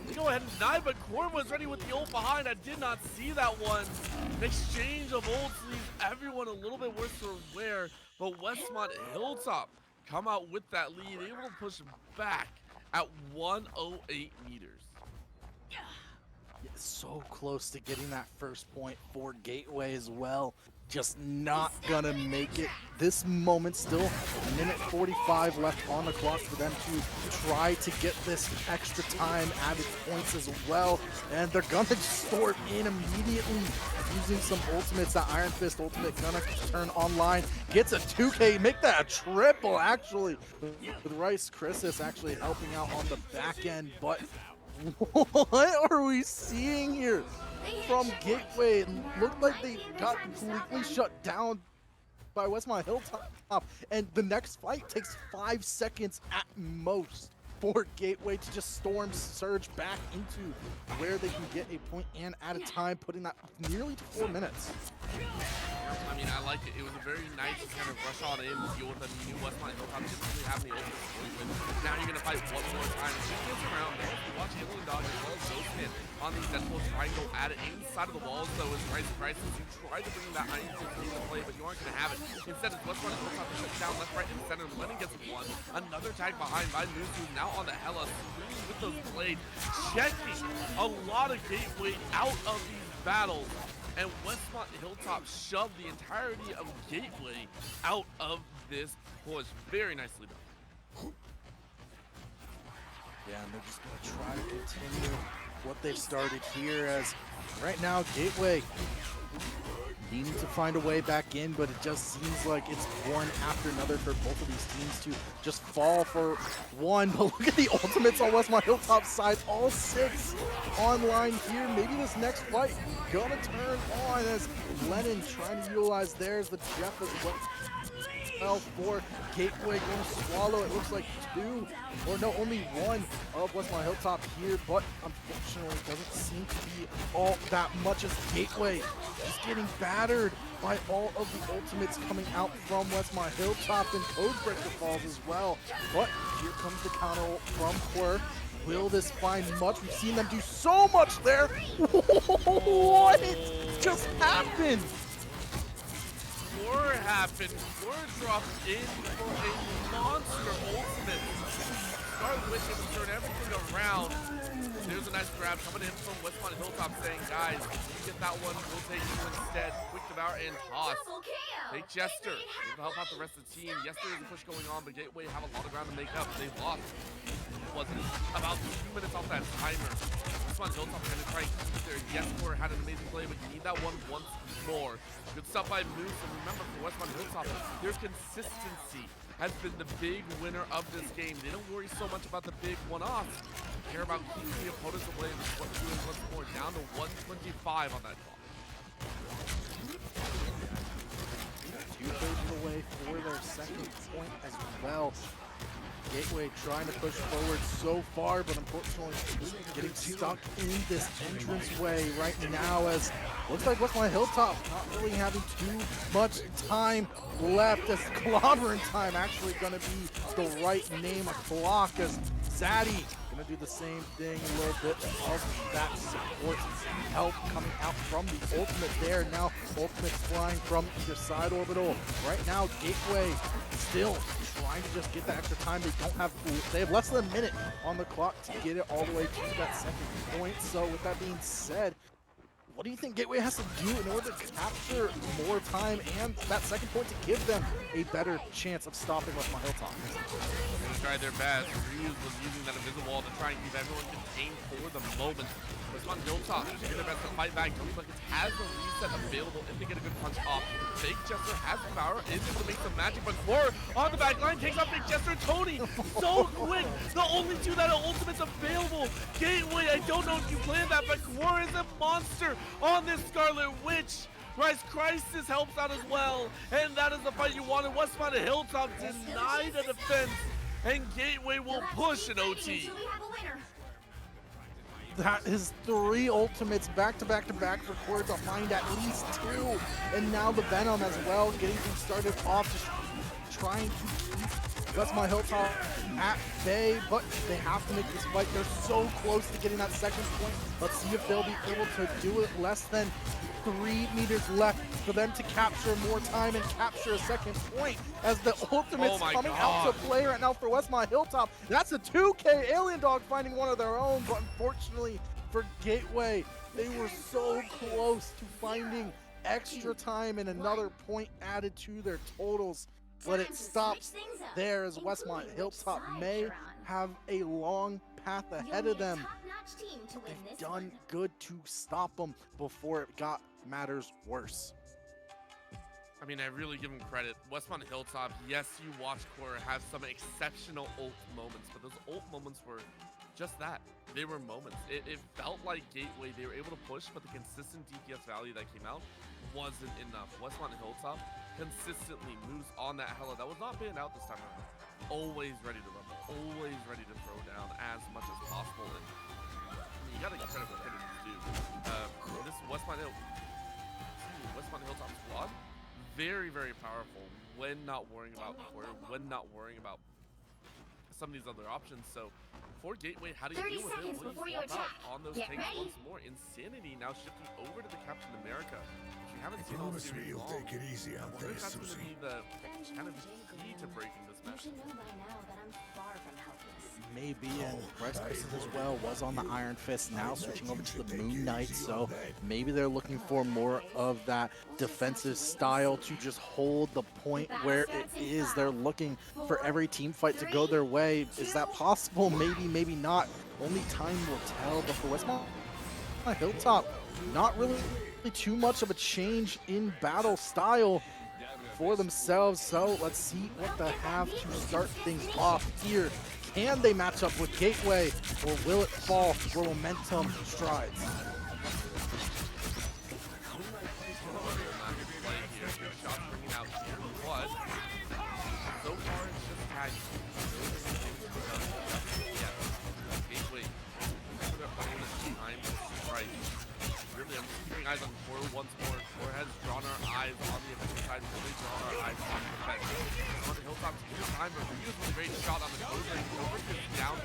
they go ahead and deny, but Corn was ready with the ult behind. I did not see that one. An exchange of ults leaves everyone a little bit worse for wear, but Westmont Hilltop come out with that lead, able to push back at 108 meters. So close to getting that first point for Gateway as well. Just not gonna make it. This moment still a minute 45 left on the clock for them to try to get this extra time added points as well. And they're gonna store it in immediately using some ultimates. That Iron Fist ultimate gonna turn online. Gets a 2K, make that a triple actually. With Rice Crisis actually helping out on the back end, but what are we seeing here from Gateway? It looked like they got completely shut down by Westmont Hilltop, and the next fight takes 5 seconds at most for Gateway to just storm surge back into where they can get a point and at a time, putting that nearly to 4 minutes. I mean, I like it. It was a very nice kind of rush on in, deal with a new Westmont Hilltop. Didn't really have any ultimates to work with. Now you're going to fight one more time. She gets around there. You watch Alien Dog as well as Ghostman on these Deadpool trying to go at it inside of the walls, though, as Rice Crisis. You try to bring that Iron Fist into play, but you aren't going to have it. Instead, it's Westmont Hilltop to shut down left, right, and center. Lennon gets one. Another tag behind by Moose, who's now on the Hella, swinging with those blades, checking a lot of Gateway out of these battles. And Westmont Hilltop shoved the entirety of Gateway out of this push. Very nicely done. Yeah, and they're just going to try to continue what they've started here, as right now Gateway needing to find a way back in, but it just seems like it's one after another for both of these teams to just fall for one. But look at the ultimates on Westmont Hilltop's side, all 6 online here. Maybe this next fight gonna turn on as Lennon trying to utilize theirs. The Jeff as well for Gateway, going to swallow, it looks like 2, or no, only 1 of Westmont Hilltop here, but unfortunately it doesn't seem to be all that much, as Gateway just getting battered by all of the ultimates coming out from Westmont Hilltop, and Codebreaker falls as well. But here comes the counter ult from Quirk. Will this find much? We've seen them do so much there. What just happened? War happened. War dropped in for a monster ultimate. Scarlet Witch able to turn everything around. There's a nice grab coming in from Westmont Hilltop saying, guys, you get that one, we'll take you instead. Quick devour and toss. Take Jester. Able to help out the rest of the team. Yes, there is a push going on, but Gateway have a lot of ground to make up. They lost. It wasn't about 2 minutes off that timer. Westmont Hilltop trying to try and keep there. Yes, Core had an amazing play, but you need that one once more. Good stuff by Moose, and remember for Westmont Hilltop, their consistency has been the big winner of this game. They don't worry so much about the big one-offs. They care about keeping the opponents away and doing once more. Down to 125 on that clock. 2/3 of the way for their second point as well. Gateway trying to push forward so far, but unfortunately getting stuck in this entranceway right now, as looks like Westmont Hilltop not really having too much time left, as clobbering time actually going to be the right name of clock, as Zaddy going to do the same thing. A little bit of that support help coming out from the ultimate there. Now ultimates flying from either side orbital. Right now Gateway still trying to just get that extra time. They have less than a minute on the clock to get it all the way to that second point. So with that being said, what do you think Gateway has to do in order to capture more time and that second point to give them a better chance of stopping Westmont Hilltop? They tried their best. Ryuz was using that invisible wall to try and keep everyone contained for the moment. Westmont Hilltop just doing their best to fight back. Tony Buckets has the reset available if they get a good punch off. Big Jester has the power, is able to make some magic, but Quor on the back line takes out Big Jester. Tony, so quick. The only 2 that are ultimates available. Gateway, I don't know if you planned that, but Quor is a monster on this Scarlet Witch. Rice Crisis helps out as well, and that is the fight you wanted. Westmont Hilltop denied a defense, and Gateway will push an OT. That is 3 ultimates back to back to back for Quor to find at least 2. And now the Venom as well, getting things started off, just trying to keep Westmont Hilltop at bay, but they have to make this fight. They're so close to getting that second point. Let's see if they'll be able to do it. Less than 3 meters left for them to capture more time and capture a second point as the ultimate's coming out to play right now for Westmont Hilltop. That's a 2K Alien Dog finding one of their own, but unfortunately for Gateway, they were so close to finding extra time and another point added to their totals. But it stops there as Westmont Hilltop may have a long path ahead of them. They've done good to stop them before it got matters worse. I mean, I really give him credit. Westmont Hilltop, yes, you watch Core have some exceptional ult moments, but those ult moments were just that. They were moments. It felt like Gateway, they were able to push, but the consistent DPS value that came out wasn't enough. Westmont Hilltop consistently moves on that Hella that was not banned out this time around. Always ready to rumble, always ready to throw down as much as possible. And I mean, you gotta give credit where credit is due. This Westmont Hilltop squad, very, very powerful when not worrying about Core, when not worrying about some of these other options. So for Gateway, how do you deal with it? What do you swap out on those tanks once more? Insanity now shifting over to the Captain America, which we haven't seen all series long. Take it easy out there, That's going to Susie. be the kind of key to breaking this match. You should know by now that I'm far from helpless. Maybe, and Bryce Christensen as well was on the Iron Fist, now switching over to the Moon Knight, so maybe they're looking for more of that defensive style to just hold the point where it is. They're looking for every team fight to go their way. Is that possible? Maybe, maybe not. Only time will tell, but for Westmont Hilltop, not really too much of a change in battle style for themselves, so let's see what they have to start things off here. Can they match up with Gateway, or will it fall where momentum strides? Shots bringing out here, but so far it's just tag. Yeah, Gateway for their own time to strike. Really, I'm just keeping eyes on Core once more. Core has drawn our eyes on the offensive side, really drawn our eyes on the defense. On the Hilltop, this time, but Ryu's with a great shot on the closer. Over down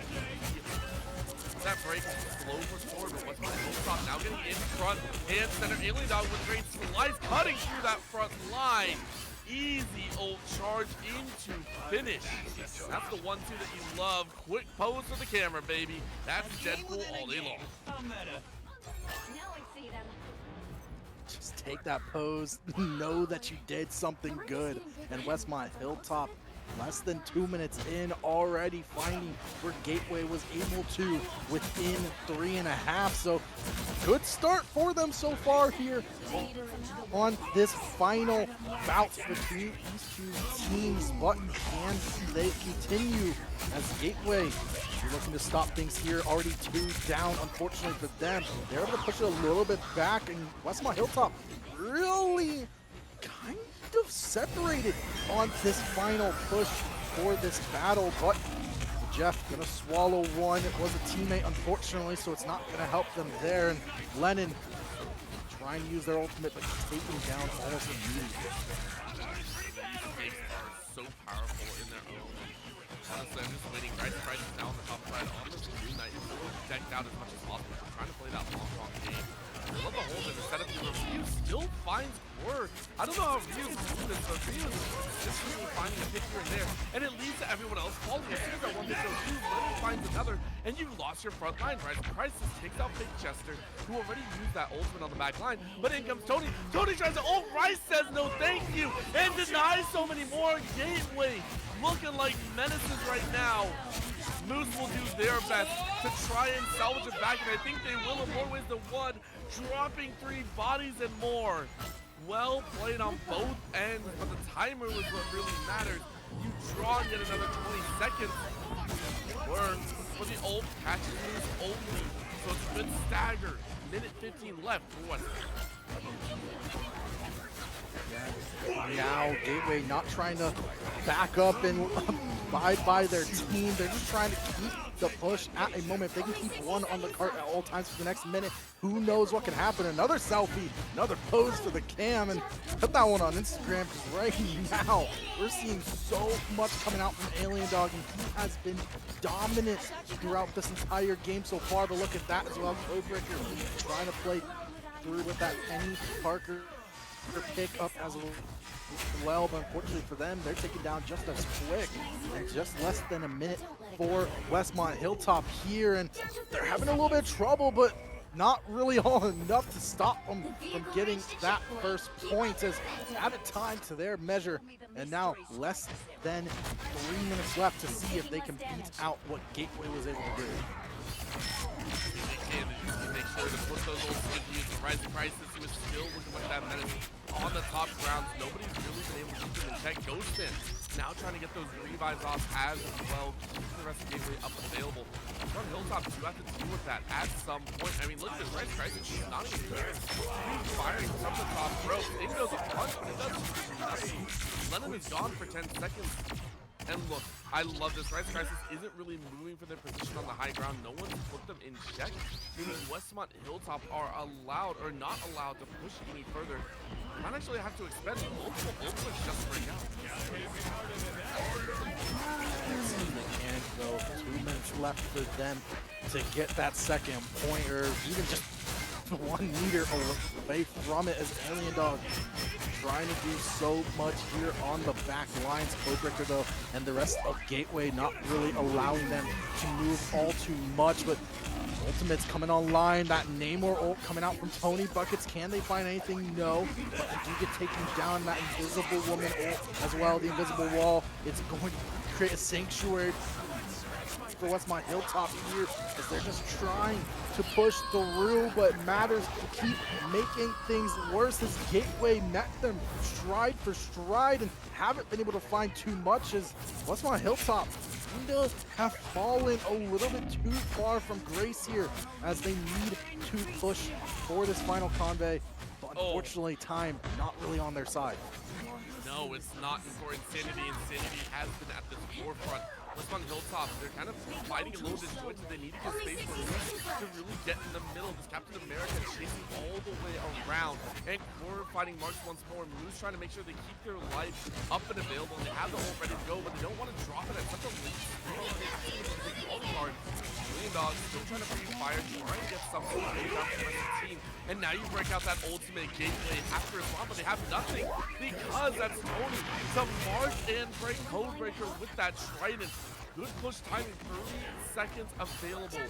that break slow for Core, but what's my Hilltop now getting in front and center. Alien Dog with a great slice, cutting through that front line. Easy ult charge into finish. That's the 1-2 that you love. Quick pose for the camera, baby. That's Deadpool all day long. Now I see them. Just take that pose, know that you did something good. And Westmont Hilltop, less than 2 minutes in, already finding where Gateway was able to within 3.5. So good start for them so far here on this final bout between these two teams. But can they continue as Gateway looking to stop things here? Already 2 down, unfortunately for them. They're able to push it a little bit back, and Westmont Hilltop really kind of separated on this final push for this battle. But Jeff gonna swallow one. It was a teammate, unfortunately, so it's not gonna help them there. And Lennon trying to use their ultimate, but taking down almost immediately. These takes are so powerful in their own. Honestly, I'm just waiting. Price is now on the top side on this Moon Knight. It's really decked out as much as possible. They're trying to play that long game. I love the hold in the setup here. Ryu still finds Core. I don't know how Ryu's doing this, but Ryu is consistently finding a pick here and there, and it leads to everyone else falling. As soon as that one hit goes through, Lennon finds another, and you lost your front line, right? Price takes out Big Chester, who already used that ultimate on the back line, but in comes Tony. Tony tries to ult. Rice says no thank you, and denies so many more. Gateway looking like menaces right now. Moose will do their best to try and salvage it back, and I think they will in more ways than one, dropping 3 bodies and more. Well played on both ends, but the timer was what really matters. You draw and get another 20 seconds. Worms for the ult catches Moose only, so it's a good stagger. Minute 15 left for West. Now Gateway not trying to back up and abide by their team. They're just trying to keep the push at a moment. If they can keep one on the cart at all times for the next minute, who knows what can happen. Another selfie, another pose for the cam, and put that one on Instagram, because right now we're seeing so much coming out from Alien Dog, and he has been dominant throughout this entire game so far. But look at that as well. Codebreaker trying to play through with that Penny Parker pick up as well, but unfortunately for them, they're taken down just as quick, and just less than a minute for Westmont Hilltop here, and they're having a little bit of trouble, but not really all enough to stop them from getting that first point, as added time to their measure, and now less than 3 minutes left to see if they can beat out what Gateway was able to do. They can make sure to put those old sneakies, the rising prices, he was still looking like that menace on the top grounds. Nobody's really been able to keep him in check. Ghostin now trying to get those revives off as well, keeping the rest of the gateway up available. From Hilltop, you have to deal with that at some point. I mean, look at this rising crisis, he's not even here. He's firing from the top rope. It goes a punch, but it does nothing. Lennon is gone for 10 seconds. And look, I love this. Rising Crisis isn't really moving for their position on the high ground. No one's put them in check, meaning Westmont Hilltop are allowed, or not allowed, to push any further. Might actually have to expend multiple ultimates just to break out. And though 2 minutes left for them to get that second point, or even just 1 meter away from it, as Alien Dog trying to do so much here on the back lines. Codebreaker though, and the rest of Gateway not really allowing them to move all too much, but ultimates coming online. That Namor ult coming out from Tony Buckets. Can they find anything? No, but they do get taken down. That Invisible Woman ult as well, the invisible wall. It's going to create a sanctuary for Westmont Hilltop here, as they're just trying to push through, but matters to keep making things worse, as Gateway met them stride for stride and haven't been able to find too much, as Westmont Hilltop have fallen a little bit too far from grace here, as they need to push for this final convey, but unfortunately time not really on their side. No, it's not for Insanity. Insanity has been at the forefront. Westmont Hilltop, they're kind of fighting a little disjointed. They need to get space for Moose to really get in the middle. This Captain America chasing all the way around. And we're fighting Marks once more. Moose trying to make sure they keep their life up and available. And they have the ult ready to go, but they don't want to drop it at such a late stage. All card. Alien Dog still trying to free fire, trying to get something made out from the rest of the team. And now you break out that ultimate Gateway after a swap, but they have nothing, because that's Tony to mark and break Codebreaker with that trident. Good push timing, 30 seconds available. I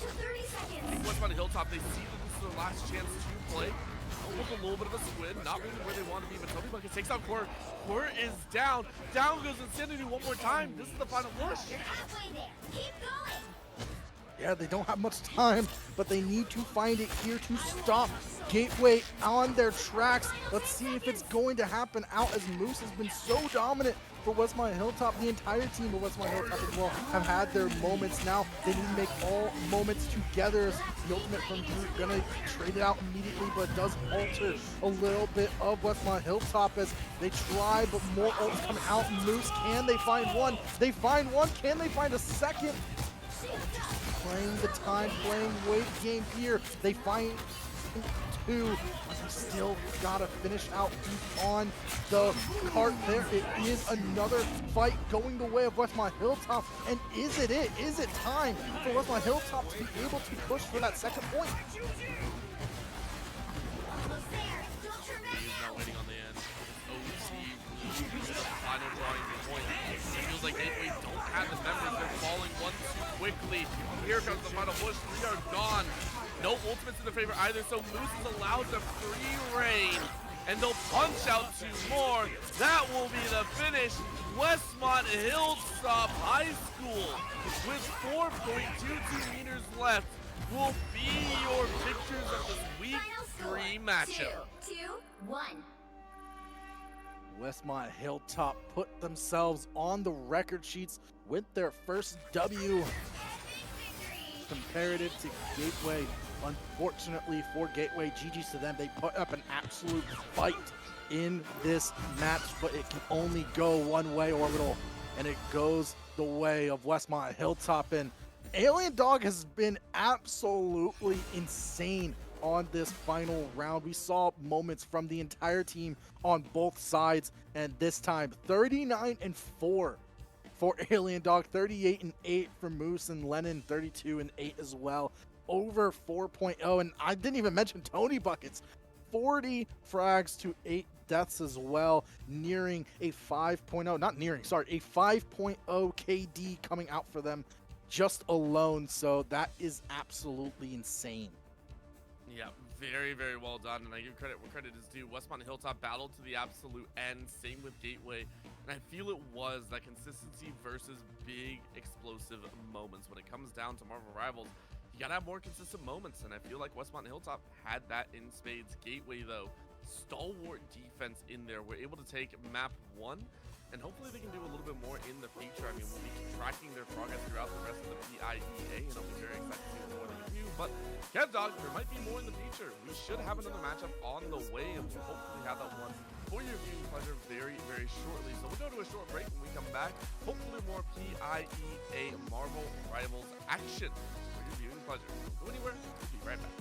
think Westmont Hilltop, they see that this is their last chance to play. With a little bit of a squid, not really where they want to be, but Tony Bucket takes out Core. Core is down. Down goes Insanity one more time. This is the final push. You're halfway there. Keep going. Yeah, they don't have much time, but they need to find it here to stop Gateway on their tracks. Let's see if it's going to happen out, as Moose has been so dominant for Westmont Hilltop. The entire team of Westmont Hilltop as well have had their moments. Now they need to make all moments together, as the ultimate from Drew gonna trade it out immediately, but does alter a little bit of Westmont Hilltop as they try, but more ults coming out. Moose, can they find one? They find one. Can they find a second? Playing the time, playing weight game here. They find two, but they still gotta finish out on the cart there. It is another fight going the way of Westmont Hilltop, and is it? Is it time for Westmont Hilltop to be able to push for that second point? Almost there. Don't turn back He's now. not waiting on the end. OC, the final drawing the point. It feels like Gateway don't have the members. They're falling one too quickly. Here comes the final push. 3 are gone. No ultimates in their favor either, so Moose is allowed to free reign, and they'll punch out 2 more. That will be the finish. Westmont Hilltop High School, with 4.22 meters left, will be your victors of this week 3 matchup. 2, 1. Westmont Hilltop put themselves on the record sheets with their first W, comparative to Gateway. Unfortunately for Gateway, GG's to them. They put up an absolute fight in this match, but it can only go one way, Orbital, and it goes the way of Westmont Hilltop. And Alien Dog has been absolutely insane on this final round. We saw moments from the entire team on both sides, and this time 39-4 for Alien Dog, 38-8 for Moose and Lennon, 32-8 as well. Over 4.0, and I didn't even mention Tony Buckets, 40 frags to 8 deaths as well, nearing a 5.0, not nearing, sorry, a 5.0 KD coming out for them just alone. So that is absolutely insane. Yeah, very, very well done, and I give credit where credit is due. Westmont and Hilltop battled to the absolute end, same with Gateway, and I feel it was that consistency versus big explosive moments. When it comes down to Marvel Rivals, you gotta have more consistent moments, and I feel like Westmont and Hilltop had that in spades. Gateway, though, stalwart defense in there. We're able to take map 1, and hopefully they can do a little bit more in the future. I mean, we'll be tracking their progress throughout the rest of the PIEA, and I'll be very excited to see more than you. But Kev Dog, there might be more in the future. We should have another matchup on the way, and we'll hopefully have that one for your viewing pleasure very, very shortly. So we'll go to a short break. When we come back, hopefully more PIEA Marvel Rivals action for your viewing pleasure. Don't go anywhere. We'll be right back.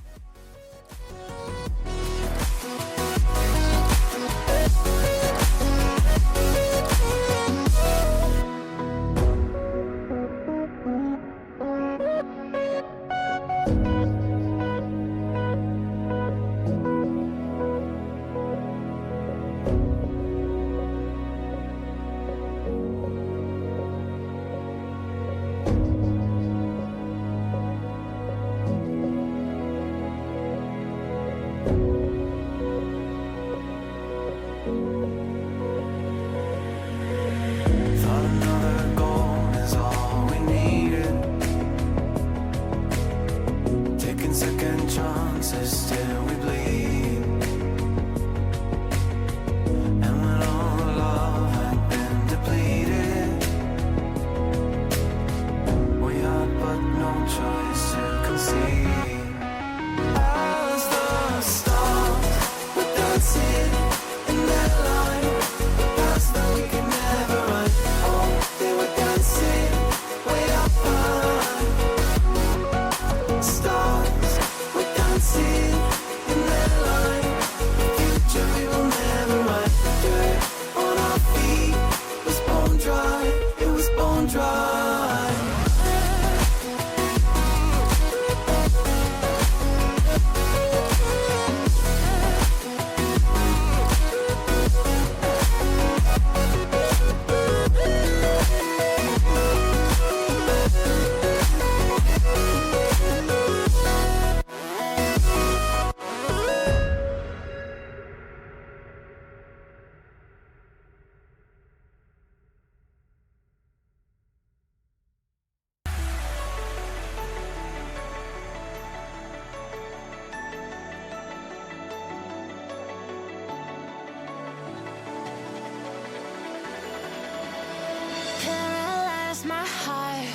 My heart,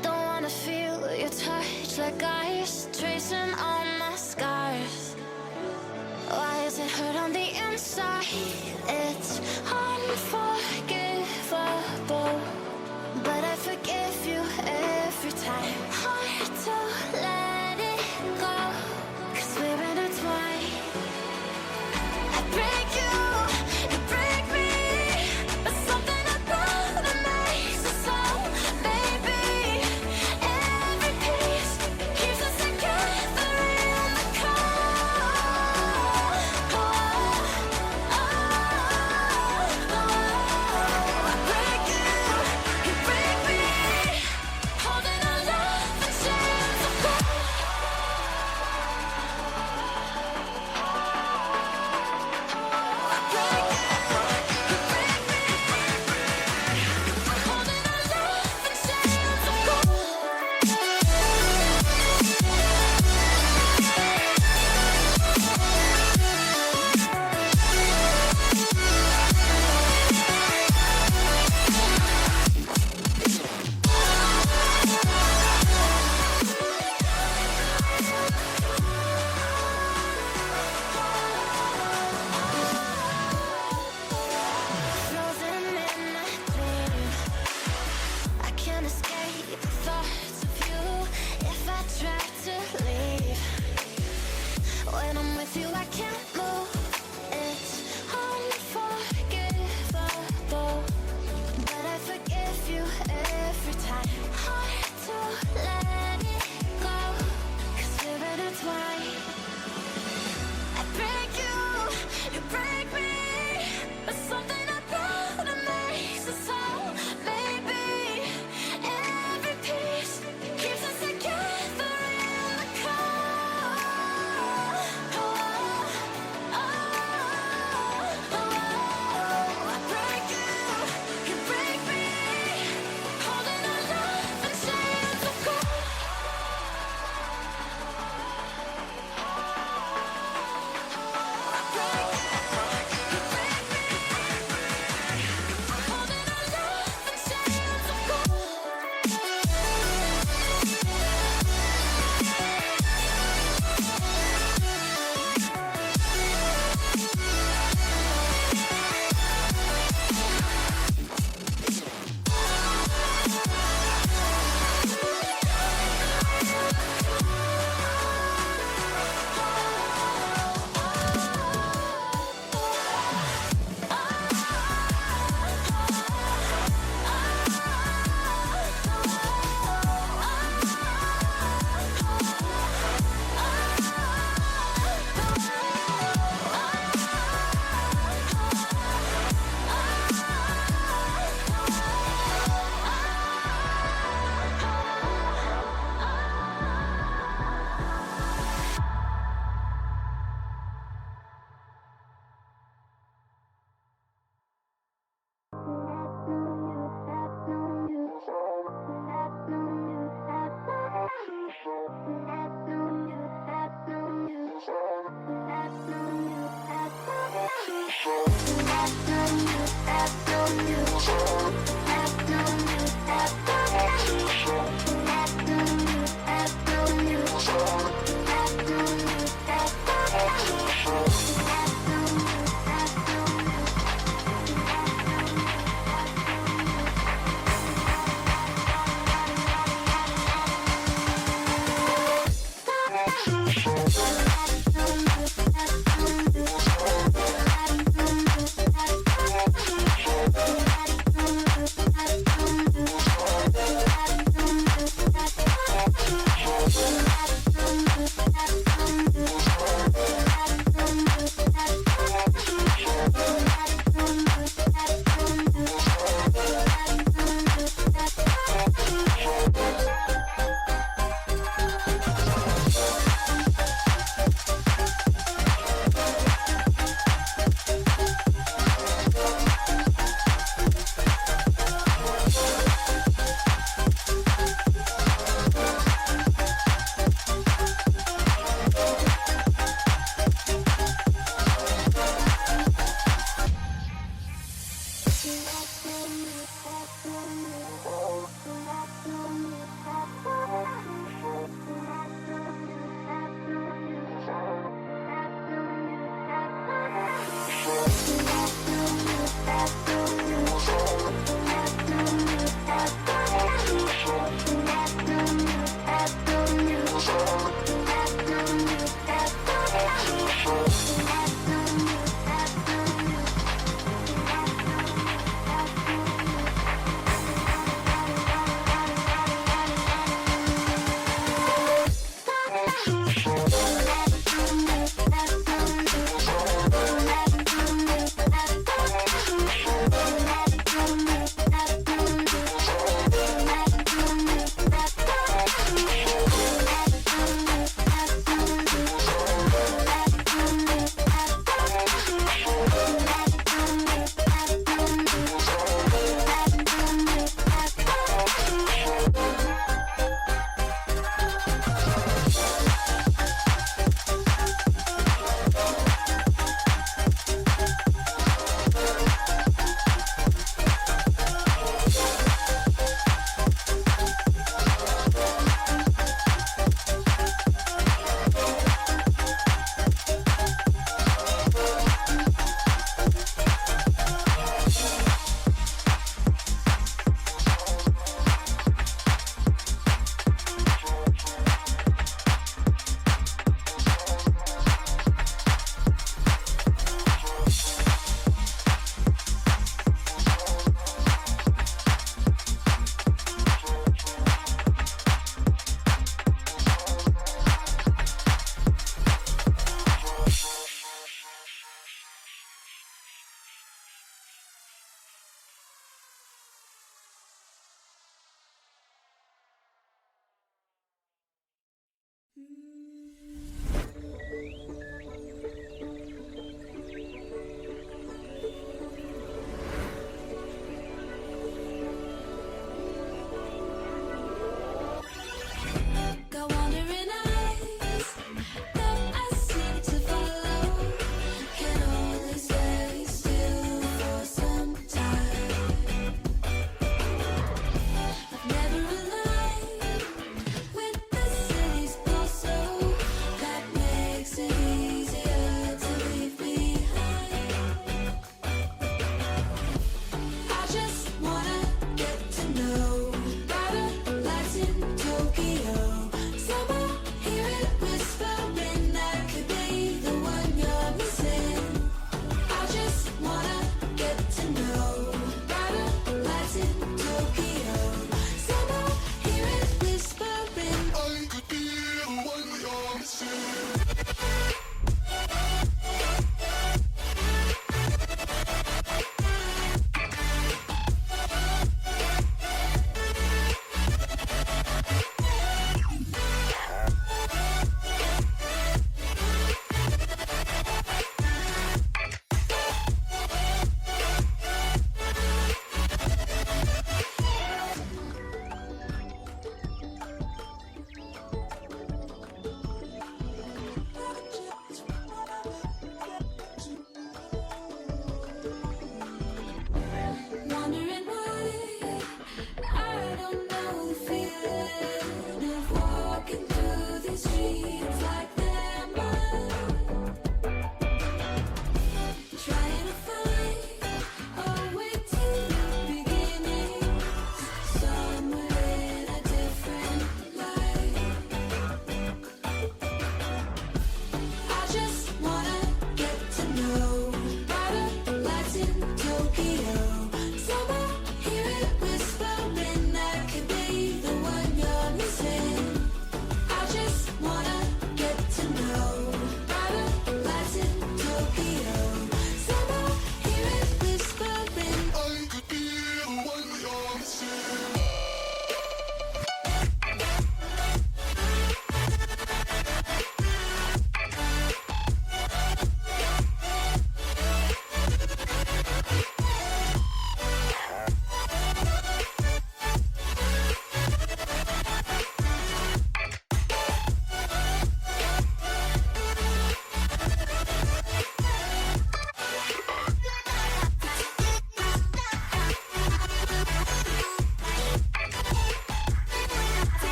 don't wanna feel your touch like ice, tracing all my scars. Why is it hurt on the inside? It's unforgivable, but I forgive you every time. Hard to let it go, 'cause we're intertwined. I break you break me, but something about it makes us so, baby. Every piece keeps us together in the cold. I break you break me, holding our love until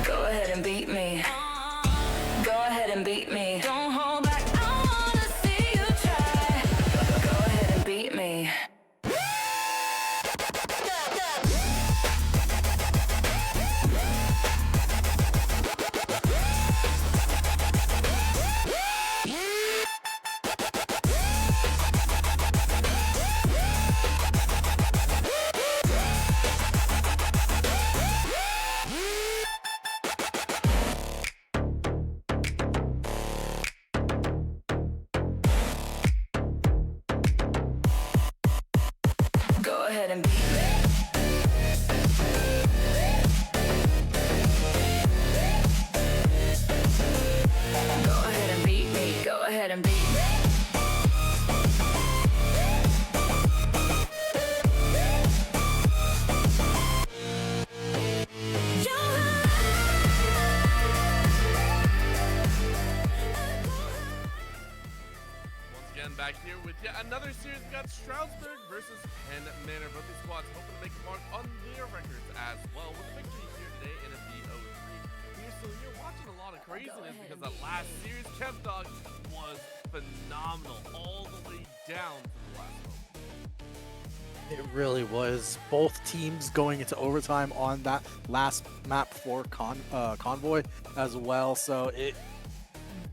Go ahead and beat me. Go ahead and beat me. Don't hold back. I wanna see you try. Go ahead and beat me. Go ahead and beat me. Go ahead and beat me. Go ahead and beat me. Once again, back here with yet another series. We got Stroudsburg versus Penn Manor. Both these squads hoping to make a mark on their records as well. With a victory here today in a BO3. We're still here watching a lot of craziness because that last series, Kev Dog, was phenomenal all the way down to the last one. It really was. Both teams going into overtime on that last map for Convoy as well. So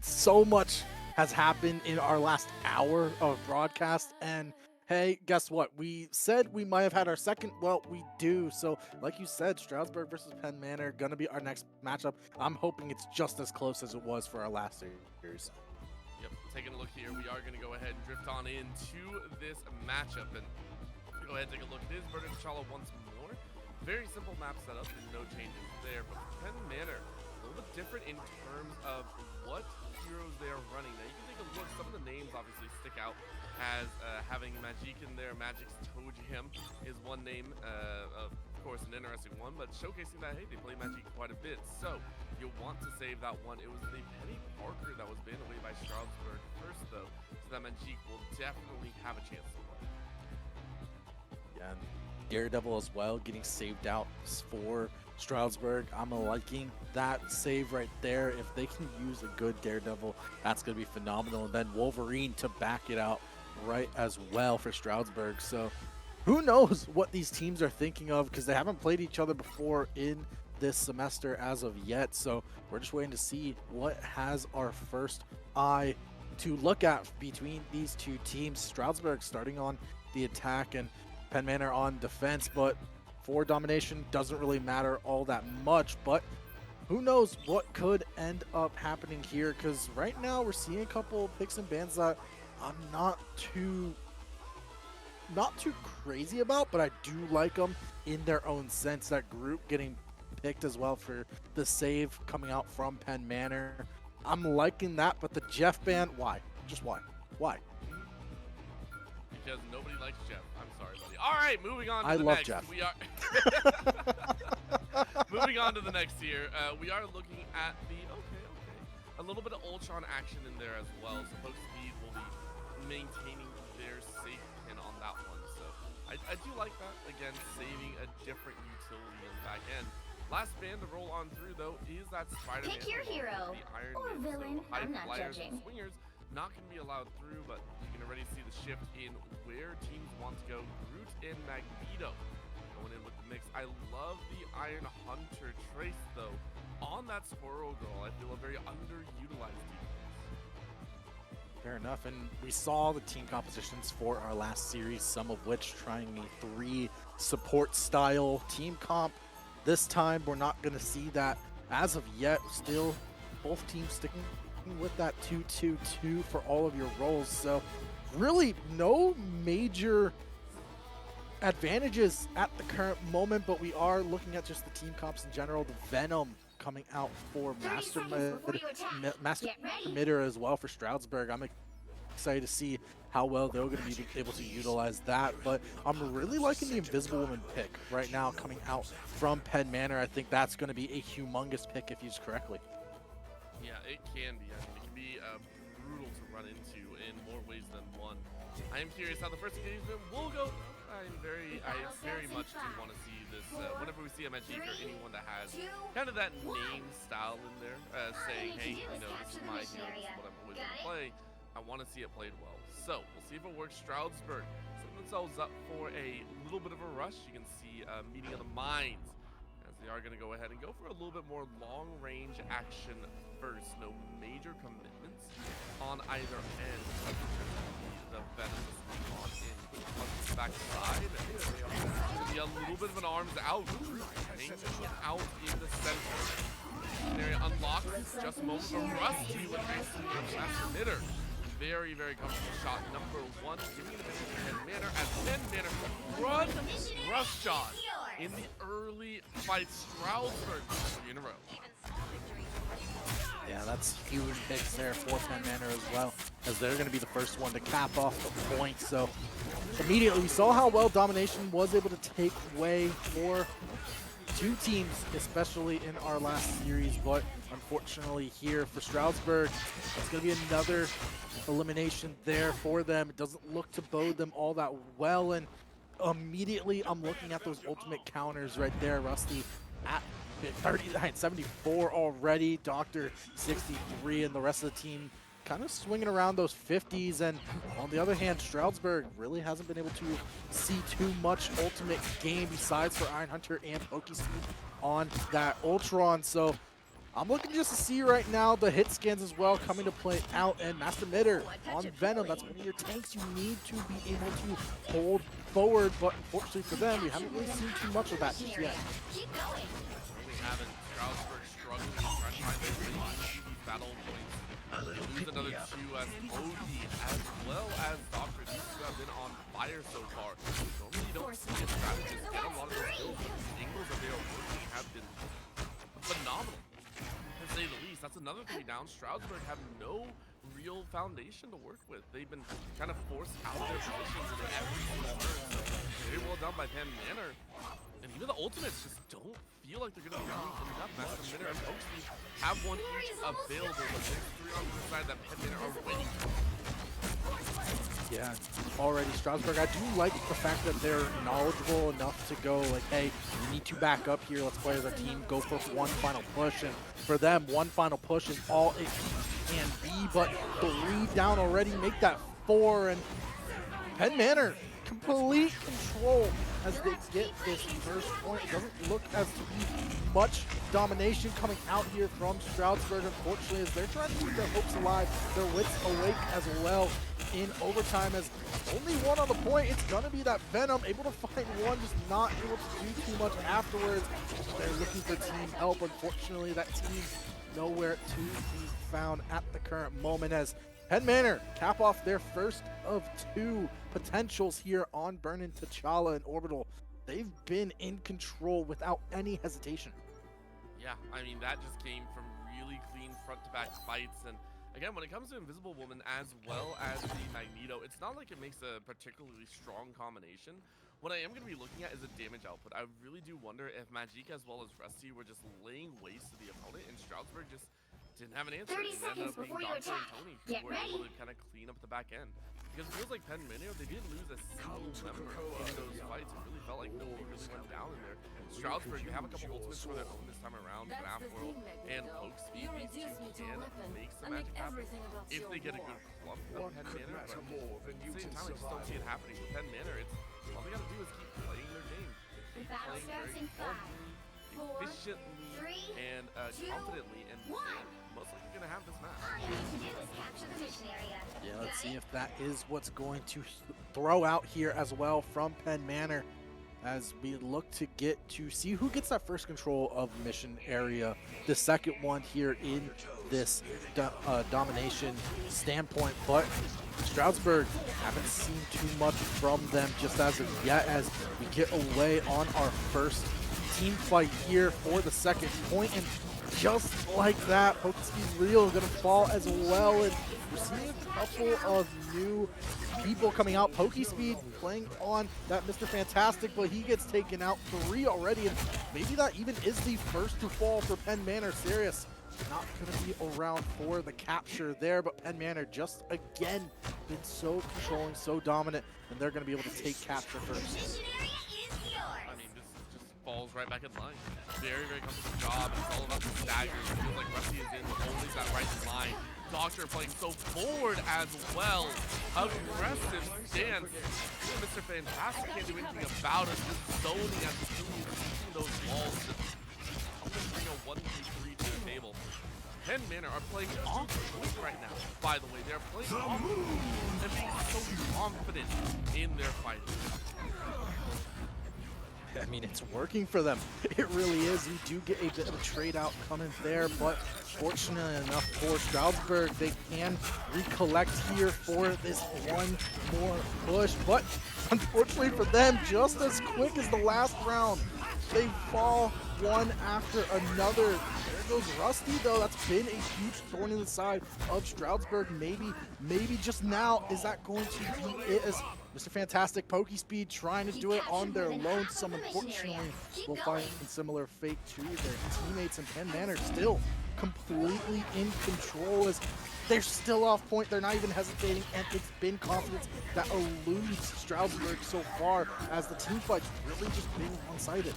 so much has happened in our last hour of broadcast. And hey, guess what? We said we might have had our second. Well, we do. So like you said, Stroudsburg versus Penn Manor going to be our next matchup. I'm hoping it's just as close as it was for our last series. Yep, taking a look here, we are going to go ahead and drift on into this matchup and go ahead and take a look. It is Murder T'Challa once more. Very simple map setup and no changes there, but Penn Manor, a little bit different in terms of what heroes they are running. Now you can take a look, some of the names obviously stick out as having Magic in there. Magic's Tojim is one name, of course an interesting one, but showcasing that, hey, they play Magic quite a bit. So you'll want to save that one. It was the Penny Parker that was banned away by Stroudsburg first though, so that Magic will definitely have a chance to play. And Daredevil as well getting saved out for Stroudsburg. I'm liking that save right there. If they can use a good Daredevil, that's going to be phenomenal. And then Wolverine to back it out right as well for Stroudsburg. So who knows what these teams are thinking of, because they haven't played each other before in this semester as of yet. So we're just waiting to see what has our first eye to look at between these two teams. Stroudsburg starting on the attack and Penn Manor on defense, but for domination doesn't really matter all that much. But who knows what could end up happening here, because right now we're seeing a couple picks and bans that I'm not too crazy about, but I do like them in their own sense. That group getting picked as well for the save coming out from Penn Manor, I'm liking that. But the Jeff ban, why? Just why? Because nobody likes Jeff. I'm sorry, buddy. All right, moving on to I the love next. Jeff. We are moving on to the next here. We are looking at the a little bit of Ultron action in there as well. So Poke Speed will be maintaining their safe pin on that one. So I do like that. Again, saving a different utility in the back end. Last band to roll on through though is that Spider-Man. Pick your hero The Iron or Man. villain. So high I'm not flyers judging. and swingers not going to be allowed through, but you can already see the shift in where teams want to go. Groot and Magneto going in with the mix. I love the Iron Hunter trace though on that Squirrel Girl. I feel a very underutilized defense. Fair enough. And we saw the team compositions for our last series, some of which trying the 3 support style team comp. This time we're not going to see that as of yet. Still both teams sticking with that 2-2-2 for all of your roles. So really no major advantages at the current moment, but we are looking at just the team comps in general. The Venom coming out for 30 Master seconds before you attack. Master Get ready. Midder as well for Stroudsburg. I'm excited to see how well they're going to be able to utilize that. But I'm really liking the Invisible Woman pick right now coming out from Penn Manor. I think that's going to be a humongous pick if used correctly. Yeah, it can be. I mean, it can be brutal to run into in more ways than one. I am curious how the first engagement will go. I very much do want to see this. Whenever we see a Magic or anyone that has kind of that name style in there, saying, hey, you know, this is my hero, this is what I'm always going to play, I want to see it played well. So, we'll see if it works. Stroudsburg setting themselves up for a little bit of a rush. You can see meeting of the minds, as they are going to go ahead and go for a little bit more long-range action first. No major commitments on either end. The Venom on in on the back side. Maybe a little bit of an arms out. Hanging out in the center. Area unlocked. Just a moment for Rusty with a master hitter. Very, very comfortable shot. Number one, giving it a minute to Penn Manor as Penn Manor run rush shot in the early fight. Stroudsburg in a row. Yeah, that's huge picks there for Penn Manor as well, as they're going to be the first one to cap off the point. So immediately we saw how well Domination was able to take away for two teams, especially in our last series. But unfortunately here for Stroudsburg, it's going to be another elimination there for them. It doesn't look to bode them all that well. And immediately I'm looking at those ultimate counters right there. Rusty at 39, 74 already, Doctor 63, and the rest of the team kind of swinging around those 50s. And on the other hand, Stroudsburg really hasn't been able to see too much ultimate game besides for Iron Hunter and Pokesteam on that Ultron. So I'm looking just to see right now the hit scans as well coming to play out, and Master Mitter on Venom. That's one of your tanks you need to be able to hold forward, but unfortunately for them, we haven't really seen too much of that just yet. Keep going. Having Stroudsburg struggling to try to find those these battle points. Lose another two as Odie as well as Doctor. These two have been on fire so far. Normally you don't see a strategist get a lot of those kills, but the angles that they are working have been phenomenal, to say the least. That's another thing down. Stroudsburg have no real foundation to work with. They've been kind of forced out of their positions in every single turn. So very well done by Penn Manor. And even the ultimates just don't feel like they're going to be running enough. Master Mitter and Pokesteam have one each available, but there's three on the side that Penn Manor are waiting for. Yeah, already Stroudsburg, I do like the fact that they're knowledgeable enough to go like, hey, we need to back up here. Let's play as a team, go for one final push. And for them, one final push is all it can be, but 3 down already, make that 4. And Penn Manor, complete control as they get this first point. It doesn't look as to be much domination coming out here from Stroudsburg, unfortunately, as they're trying to keep their hopes alive, their wits awake as well in overtime. As only one on the point, it's gonna be that Venom, able to find one, just not able to do too much afterwards. They're looking for team help. Unfortunately, that team nowhere to be found at the current moment, as Penn Manor cap off their first of 2 potentials here on Burnin, T'Challa, and Orbital. They've been in control without any hesitation. Yeah, I mean, that just came from really clean front-to-back fights. And again, when it comes to Invisible Woman as well as the Magneto, it's not like it makes a particularly strong combination. What I am going to be looking at is a damage output. I really do wonder if Magic as well as Rusty were just laying waste to the opponent, and Stroudsburg just didn't have an answer. 30 seconds before you Doctor attack. and Tony Get were ready. able to kind of clean up the back end. Because it feels like Penn Manor, they didn't lose a single member in those fights. It really felt like nobody really went down in there. Stroudsburg, they have a couple ultimates for their own this time around. Graph World and Pokesteam, these two can make some magic happen if they get a good clump of Penn Manor. But at the same time, I just don't see it happening with Penn Manor. It's all they got to do is keep playing their game. The battle Playing starts very in 5, 4, efficiently, 3, and 2, confidently, and 1. most likely going to have this match. All you need to do is capture the mission area. Yeah, let's Got see it? if that is what's going to throw out here as well from Penn Manor, as we look to get to see who gets that first control of mission area. The second one here in this domination standpoint, but Stroudsburg haven't seen too much from them just as of yet, as we get away on our first team fight here for the second point. And just like that, Pokespeed Real gonna fall as well, and we're seeing a couple of new people coming out. Pokespeed playing on that Mr. Fantastic, but he gets taken out 3 already, and maybe that even is the first to fall for Penn Manor. Serious not gonna be around for the capture there, but Penn Manor just again been so controlling, so dominant, and they're gonna be able to take capture first. Mission area is yours. I mean, this just falls right back in line. Very, very comfortable job. It's all about the staggers. It feels like Rusty is in holding that right line. Doctor playing so forward as well. Aggressive stance. Mr. Fantastic can't do anything about it. Just zoning as the team is using those walls to helping bring a 1-3 to the table. Penn Manor are playing off point right now, by the way. They're playing off and being so confident in their fight. I mean, it's working for them. It really is. We do get a bit of a trade out coming there, but fortunately enough for Stroudsburg, they can recollect here for this one more push. But unfortunately for them, just as quick as the last round, they fall one after another. There goes Rusty, though. That's been a huge thorn in the side of Stroudsburg. Maybe just now, is that going to be it, as Mr. Fantastic, Pokespeed trying to do it on their lonesome. Unfortunately, will find a similar fate to their teammates, and Penn Manor still completely in control as they're still off point. They're not even hesitating, and it's been confidence that eludes Stroudsburg so far, as the team fight's really just been one-sided.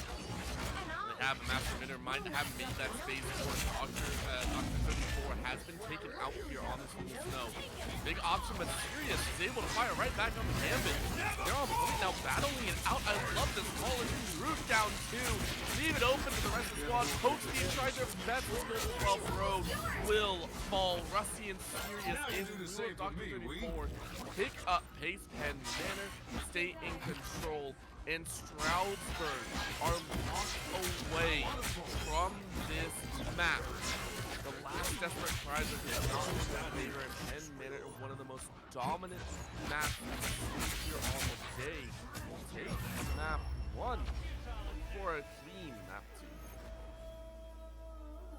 Have Master Minor might have made that space for Doctor 34 has been taken out here on this snow. Big option, but Sirius is able to fire right back on the gambit. They're on point now, battling it out. I love this call. Root down 2. Leave it open to the rest of the squad. Pokespeed tried their best to go to the 12th road. Will fall. Rusty and Sirius in the Doctor 34. Pick up pace. Penn Manor stay in control. And Stroudsburg are locked away from this map. The last desperate tries of this not in their favor, and Penn Manor, one of the most dominant maps here on the day, will take map 1 for a clean map 2.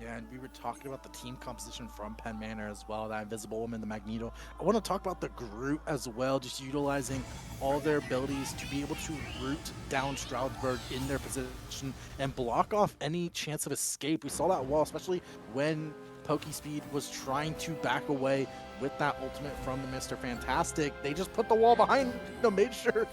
Yeah, and we were talking about the team composition from Penn Manor as well, that Invisible Woman, the Magneto. I want to talk about the Groot as well, just utilizing all their abilities to be able to root down Stroudsburg in their position and block off any chance of escape. We saw that wall, especially when Pokespeed was trying to back away with that ultimate from the Mr. Fantastic. They just put the wall behind them, made sure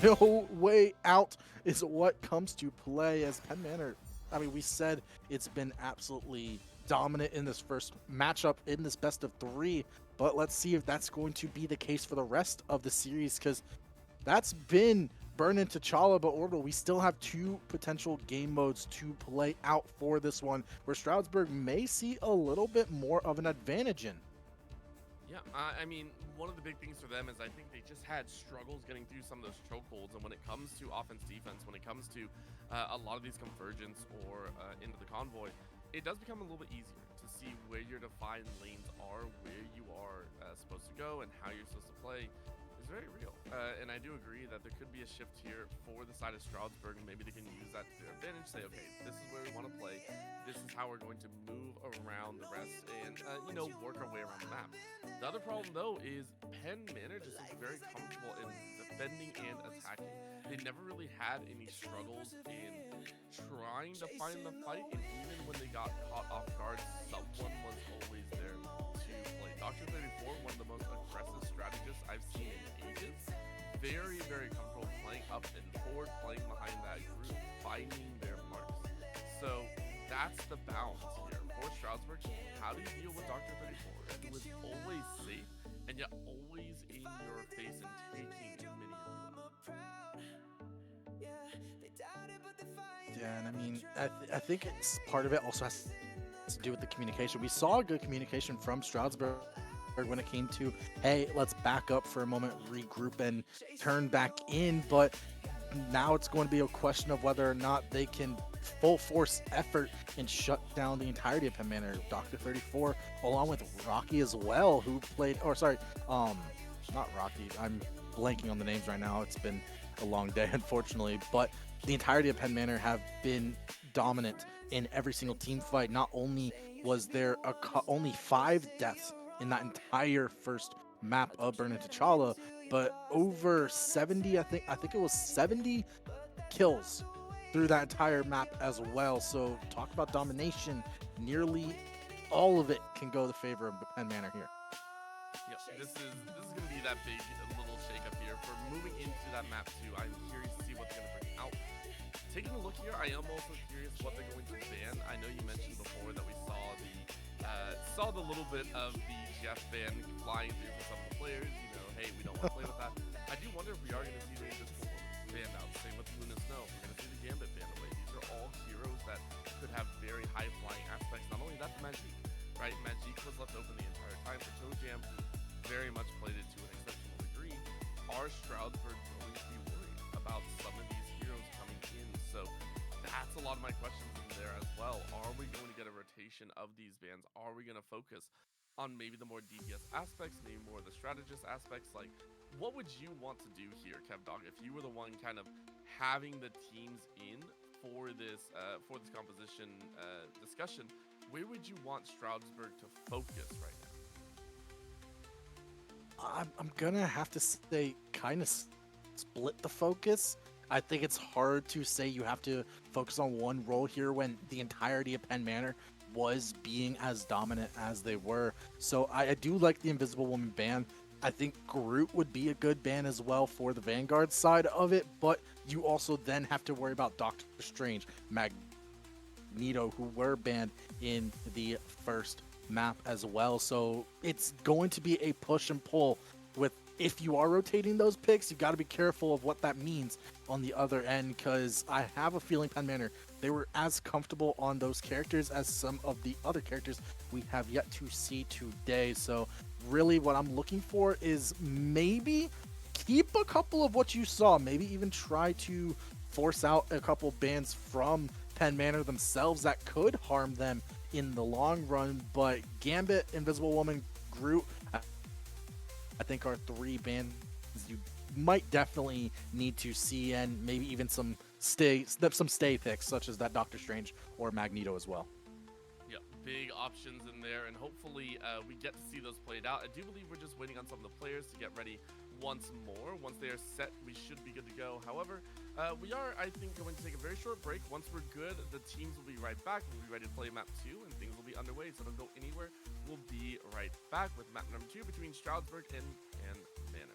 no way out is what comes to play, as Penn Manor, I mean, we said it's been absolutely dominant in this first matchup in this best of 3, but let's see if that's going to be the case for the rest of the series, because that's been Burn into T'Challa, but Orbital, we still have 2 potential game modes to play out for this one, where Stroudsburg may see a little bit more of an advantage in. Yeah, I mean, one of the big things for them is I think they just had struggles getting through some of those chokeholds, and when it comes to offense-defense, when it comes to a lot of these convergence or into the convoy, it does become a little bit easier to see where your defined lanes are, where you are supposed to go, and how you're supposed to play. It's very real, and I do agree that there could be a shift here for the side of Stroudsburg, and maybe they can use that to their advantage, say, okay, this is where we want to play, this is how we're going to move around the rest, and, you know, work our way around the map. The other problem, though, is Penn Manor just is very comfortable in defending and attacking. They never really had any struggles in trying to find the fight, and even when they got caught off guard, someone was always there to play. Doctor 34, one of the most aggressive strategists I've seen in ages. Very, very comfortable playing up and forward, playing behind that group, finding their marks. So that's the balance here for Stroudsburg. How do you deal with Doctor 34, who is always safe and yet always in your face and taking many of you out? Yeah, and I mean, I think it's part of it also has to do with the communication. We saw good communication from Stroudsburg when it came to, hey, let's back up for a moment, regroup, and turn back in. But now it's going to be a question of whether or not they can full force effort and shut down the entirety of Penn Manor. Doctor 34, along with Rocky as well, who played, or sorry, not Rocky. I'm blanking on the names right now. It's been a long day, unfortunately, but the entirety of Penn Manor have been dominant in every single team fight. Not only was there only 5 deaths in that entire first map of Burn into T'Challa, but over 70, I think it was 70 kills through that entire map as well. So talk about domination. Nearly all of it can go the favor of Penn Manor here. Yep, this is going to be that big little shakeup here for moving into that map too. I'm curious to see what they're going to bring out. Taking a look here, I am also curious what they're going to ban. I know you mentioned before that we saw the little bit of the Jeff ban flying through for some of the players. You know, hey, we don't want to play with that. I do wonder if we are going to see the Invisible Woman banned out. Same with Luna Snow. We're going to see the Gambit banned away. These are all heroes that could have very high flying aspects. Not only that, Magic, right? Magic was left open the entire time for Toe Jam, who very much played it to an exceptional degree. Are Stroudsburg going to be worried about some of these heroes coming in? So that's a lot of my questions in there as well. Are we going to get a rotation of these bans? Are we going to focus on maybe the more DPS aspects, maybe more of the strategist aspects? Like, what would you want to do here, KevDog, if you were the one kind of having the teams in for this composition discussion? Where would you want Stroudsburg to focus right now? I'm gonna have to say kind of split the focus. I think it's hard to say you have to focus on one role here when the entirety of Penn Manor was being as dominant as they were. So I do like the Invisible Woman ban. I think Groot would be a good ban as well for the Vanguard side of it, but you also then have to worry about Doctor Strange, Magneto, who were banned in the first map as well. So it's going to be a push and pull with, if you are rotating those picks, you got to be careful of what that means on the other end, because I have a feeling Penn Manor, they were as comfortable on those characters as some of the other characters we have yet to see today. So really what I'm looking for is maybe keep a couple of what you saw, maybe even try to force out a couple bans from Penn Manor themselves that could harm them in the long run. But Gambit, Invisible Woman, Groot, I think are 3 bans you might definitely need to see, and maybe even some stay picks such as that Doctor Strange or Magneto as well. Yeah, big options in there, and hopefully we get to see those played out. I do believe we're just waiting on some of the players to get ready once more. Once they are set, we should be good to go. However, we are, I think, going to take a very short break. Once we're good, the teams will be right back. We'll be ready to play map 2, and things will be underway, so don't go anywhere. We'll be right back with map number 2 between Stroudsburg and Manor.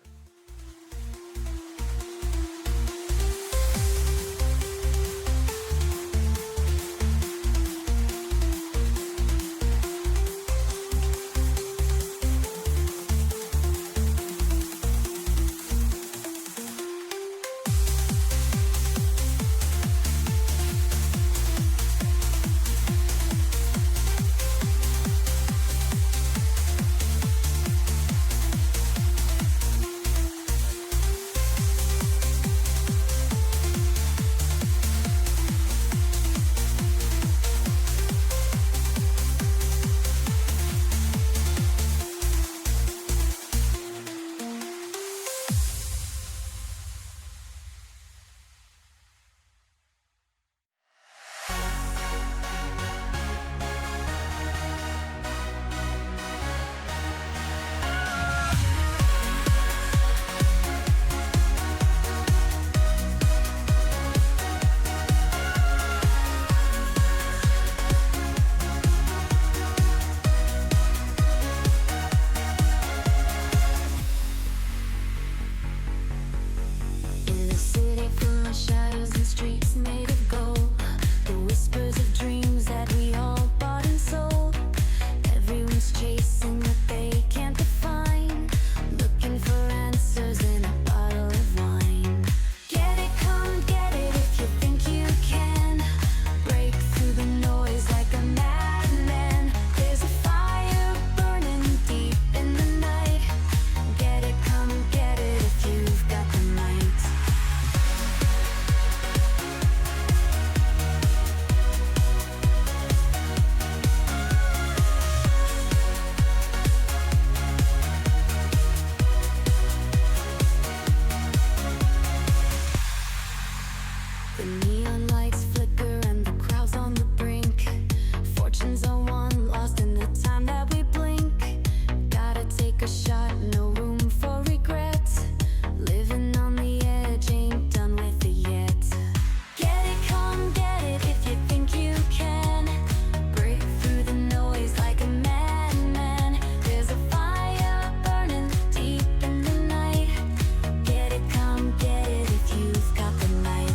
Neon lights flicker and the crowd's on the brink. Fortunes are won, lost in the time that we blink. Gotta take a shot, no room for regrets. Living on the edge, ain't done with it yet. Get it, come get it if you think you can. Break through the noise like a madman. There's a fire burning deep in the night. Get it, come get it if you've got the night.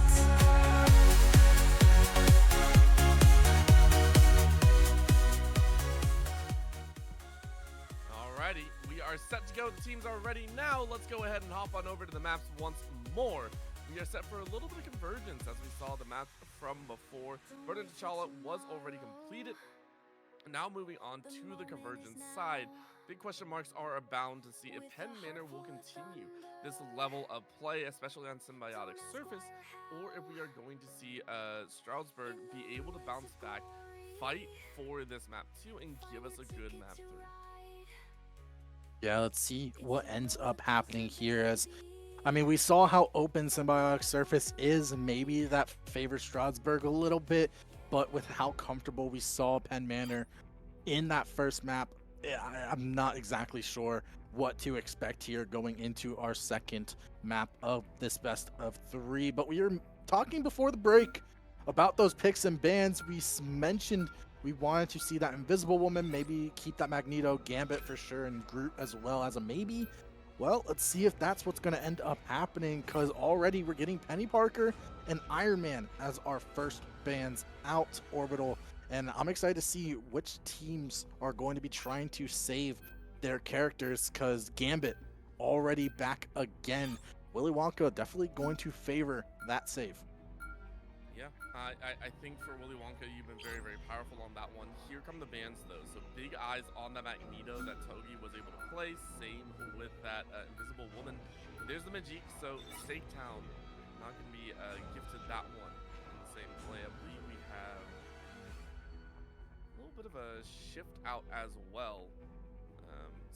Alrighty, we are set to go. The teams are ready now. Let's go ahead and hop on over to the maps once more. We are set for a little bit of convergence as we saw the map from before. Burden T'Challa was already completed. Now moving on to the convergence side. Big question marks are abound to see if Penn Manor will continue this level of play, especially on symbiotic surface, or if we are going to see Stroudsburg be able to bounce back, fight for this map 2, and give us a good map 3. Yeah, let's see what ends up happening here. As I mean, we saw how open symbiotic surface is. Maybe that favors Stroudsburg a little bit, but with how comfortable we saw Penn Manor in that first map, I'm not exactly sure what to expect here going into our second map of this best of 3. But we were talking before the break about those picks and bans. We mentioned we wanted to see that Invisible Woman, maybe keep that Magneto, Gambit for sure, and Groot as well as a maybe. Well, let's see if that's what's going to end up happening, because already we're getting Penny Parker and Iron Man as our first bans out, Orbital. And I'm excited to see which teams are going to be trying to save their characters, because Gambit already back again. Willy Wonka definitely going to favor that save. Yeah, I think for Willy Wonka, you've been very, very powerful on that one. Here come the bans, though. So big eyes on the Magneto that Togi was able to play. Same with that Invisible Woman. There's the Magique, so Stake Town not going to be gifted that one in the same play. I believe we have a little bit of a shift out as well.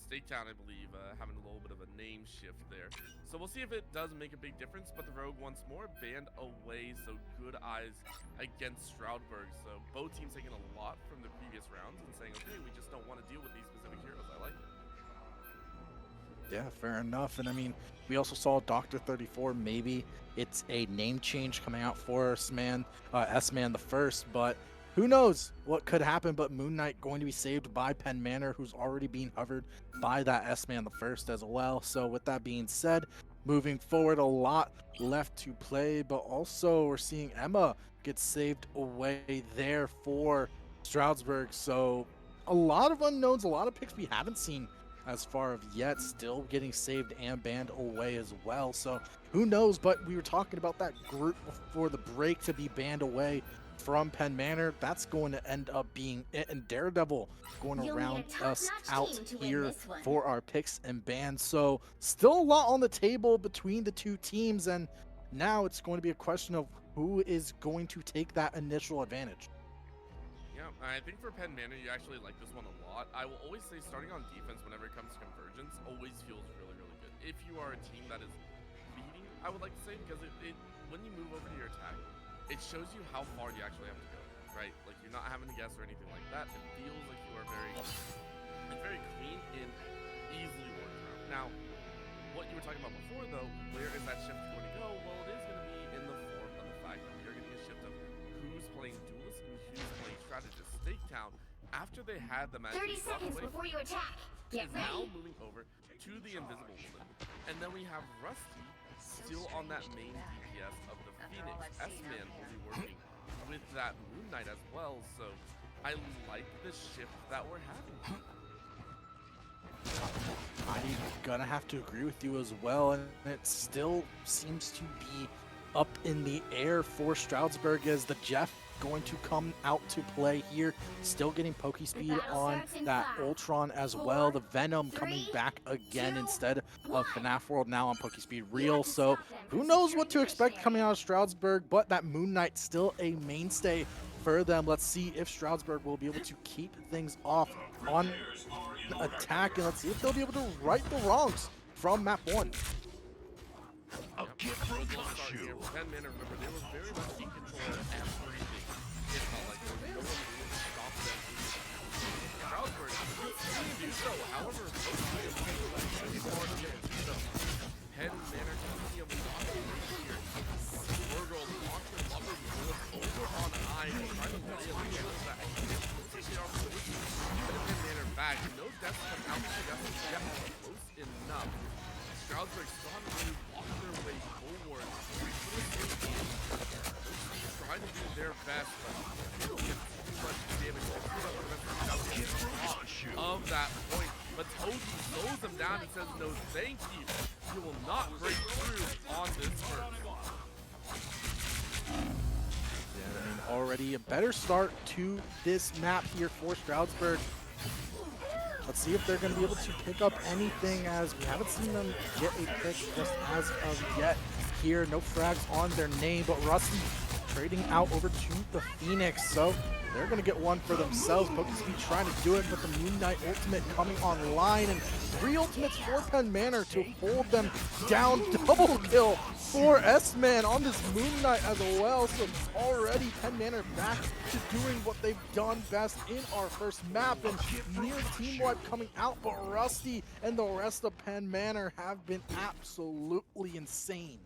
Stake Town, I believe, having a little bit of a name shift there. So we'll see if it does make a big difference, but the Rogue once more banned away, so good eyes against Stroudsburg. So both teams taking a lot from the previous rounds and saying, okay, we just don't want to deal with these specific heroes. I like it. Yeah, fair enough. And I mean, we also saw Dr. 34. Maybe it's a name change coming out for S-Man the First, but who knows what could happen. But Moon Knight going to be saved by Penn Manor, who's already being hovered by that S-Man the First as well. So with that being said, moving forward, a lot left to play, but also we're seeing Emma get saved away there for Stroudsburg. So a lot of unknowns, a lot of picks we haven't seen as far of yet, still getting saved and banned away as well. So who knows, but we were talking about that group before the break to be banned away from Penn Manor. That's going to end up being it, and Daredevil going to round us out here for our picks and bans. So still a lot on the table between the two teams, and now it's going to be a question of who is going to take that initial advantage. Yeah, I think for Penn Manor, you actually like this one a lot. I will always say starting on defense whenever it comes to convergence always feels really, really good. If you are a team that is leading, I would like to say, because when you move over to your attack, it shows you how far you actually have to go, right? Like, you're not having to guess or anything like that. It feels like you are very clean and easily worked around. Now, what you were talking about before, though, where is that shift going to go? Well, it is going to be in the form of the fact that we are getting a shift of who's playing duelist and who's playing strategist. Stake Town, after they had the magic 30 seconds before you attack. Get is now ready. moving over to the Invisible Woman. And then we have Rusty still on that main DPS of the Phoenix. S-Man will be working with that Moon Knight as well, so I like the shift that we're having. I'm gonna have to agree with you as well, and it still seems to be up in the air for Stroudsburg. As the Jeff going to come out to play here, still getting Poke Speed on that Ultron as well. The Venom coming back again instead of FNAF World, now on Poke Speed Real. So who knows what to expect coming out of Stroudsburg, but that Moon Knight still a mainstay for them. Let's see if Stroudsburg will be able to keep things off on attack, and let's see if they'll be able to right the wrongs from map 1. A gift from Good start Kashu. here. Penn Manor, remember, they were very much in control of everything. It felt like there was no one able to stop them. Stroudsburg continued to do so. However, most of the really hard to get into them. Penn Manor continuing to block the race here. Virgo launched their lovers over on high and trying to play a little bit that take it off the position. Penn Manor back. No deaths come out to get close enough. Stroudsburg still haven't really walked their way forward. Trying to do their best, but they don't get too much damage. Of that point, but Toji slows them down and says, no thank you. You will not break through on this turn. Yeah, I mean, already a better start to this map here for Stroudsburg. Let's see if they're going to be able to pick up anything, as we haven't seen them get a pick just as of yet here. No frags on their name, but Rusty trading out over to the Phoenix. So they're going to get one for themselves. PokeSpeed trying to do it, but the Moon Knight ultimate coming online, and 3 ultimates for Penn Manor to hold them down. Double kill for S-Man on this Moon Knight as well. So already Penn Manor back to doing what they've done best in our first map, and near team wipe coming out, but Rusty and the rest of Penn Manor have been absolutely insane.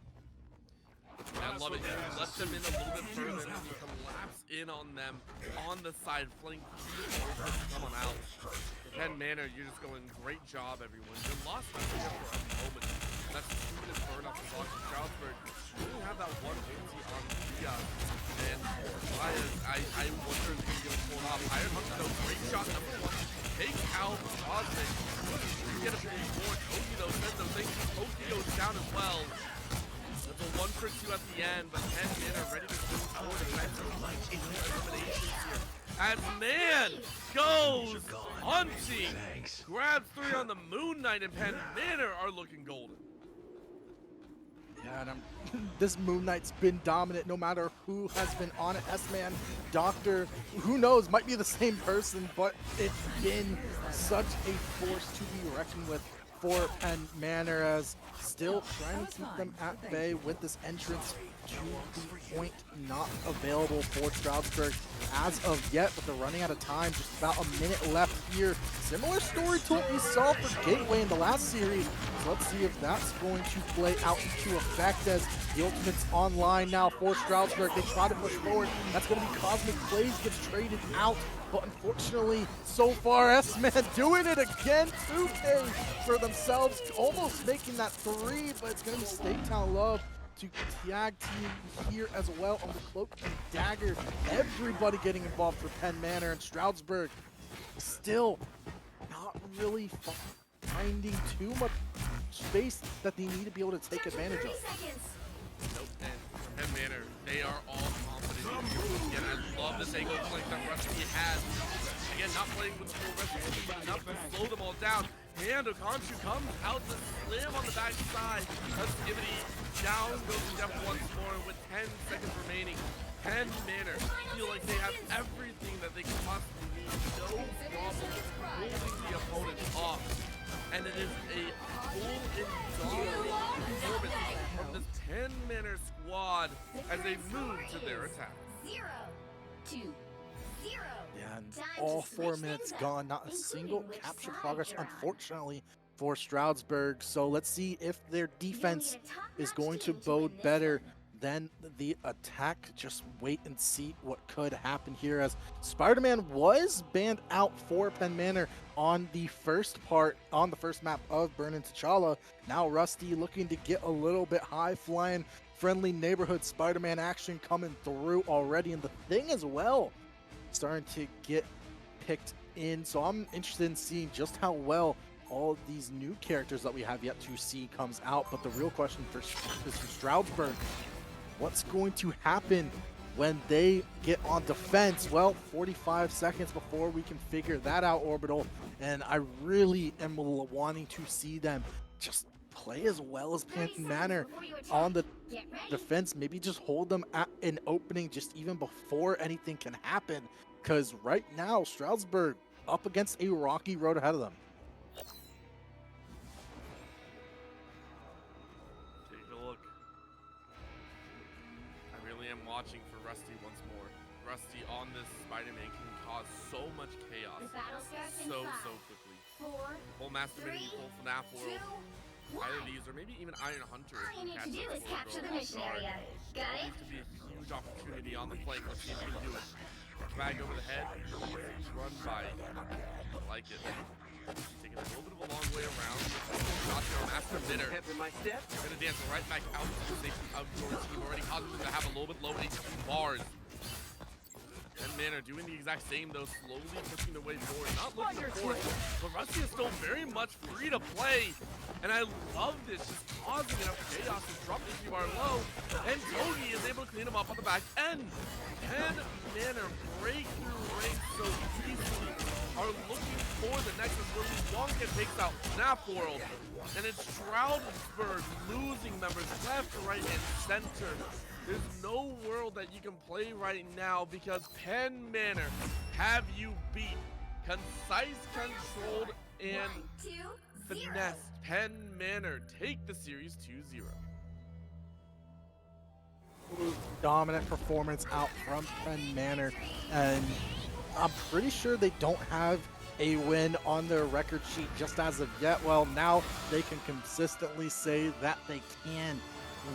I love it. You left them in a little bit further and you collapse in on them on the side flank. Coming out. Penn Manor, you're just going, great job, everyone. You lost that here for a moment. That's 2 minutes burn off the clock from Stroudsburg. You only have that one ulti on PIEA. And I wonder if he's going to pull it off. Ironhawk, though, great shot number 1. Take out Cosmic. Get a big more. Tokyo says those things. Tokyo's down as well. It's a 1 for 2 at the end, but Penn Manor ready to go forward and eliminations here. As Man goes hunting, grabs 3 on the Moon Knight, and Penn Manor are looking golden. Yeah, and this Moon Knight's been dominant no matter who has been on it. S-Man, Doctor, who knows, might be the same person, but it's been such a force to be reckoned with for Penn Manor, as still trying to keep them at bay with this entrance to the point not available for Stroudsburg as of yet, but they're running out of time. Just about a minute left here. Similar story to what we saw for Gateway in the last series. So let's see if that's going to play out into effect, as the ultimate's online now for Stroudsburg. They try to push forward. That's going to be Cosmic Blaze gets traded out. But unfortunately, so far, S-Man doing it again. 2K for themselves, almost making that 3, but it's going to be State Town Love to tag team here as well on the Cloak and Dagger. Everybody getting involved for Penn Manor, and Stroudsburg still not really finding too much space that they need to be able to take advantage of. Nope, and Penn Manor, they are all confident. Again, I love this angle like that Rusty has. Again, not playing with the full recipe, but enough to slow them all down. And Okanshu comes out to slam on the backside. Positivity down goes to Def once more with 10 seconds remaining. Penn Manor feel like they have everything that they can possibly need. No problem holding the opponent off. And it is a full and dominant performance from this Penn Manor squad as they move to their attack. 0, 2, 0. Yeah, and all 4 minutes gone. Not a single capture progress, unfortunately, for Stroudsburg. So let's see if their defense is going to bode better than the attack. Just wait and see what could happen here, as Spider-Man was banned out for Penn Manor on the first map of Burn and T'Challa. Now Rusty looking to get a little bit high flying, friendly neighborhood Spider-Man action coming through already, and the thing as well starting to get picked in. So I'm interested in seeing just how well all of these new characters that we have yet to see comes out. But the real question is for Stroudsburg, what's going to happen when they get on defense? Well, 45 seconds before we can figure that out, Orbital. And I really am wanting to see them just play as well as Penn Manor on the defense. Maybe just hold them at an opening just even before anything can happen. Because right now, Stroudsburg up against a rocky road ahead of them. Take a look Rusty once more. Rusty on this Spider-Man can cause so much chaos The battle starts in so 5, quickly. 4, Full Master Minion, 3, full FNAF 2, World, 1. either of these, or maybe even Iron Hunter. All you need to do is capture the mission area. Got it? Seems to be a huge opportunity on the flank. Let's see if we can do it. Drag over the head. Run by. I like it. Taking a little bit of a long way around. Master Bitter. My step. Gonna dance right back out to the safety of your team. Already causing them to have a little bit low HP bars. And Manor doing the exact same though, slowly pushing their way forward. Not looking to force, but Rusty is still very much free to play. And I love this, just causing enough chaos to drop the bar low. And Togi is able to clean him up on the back end. Can Manor break through ranks so easily? Are looking for the nexus where Wonka takes out Snap World. And it's Stroudsburg losing members left, right, and center. There's no world that you can play right now because Penn Manor have you beat. Concise, controlled, and 1, 2, 0. finesse. Penn Manor take the series 2-0. Dominant performance out from Penn Manor, and I'm pretty sure they don't have a win on their record sheet just as of yet. Well, now they can consistently say that they can.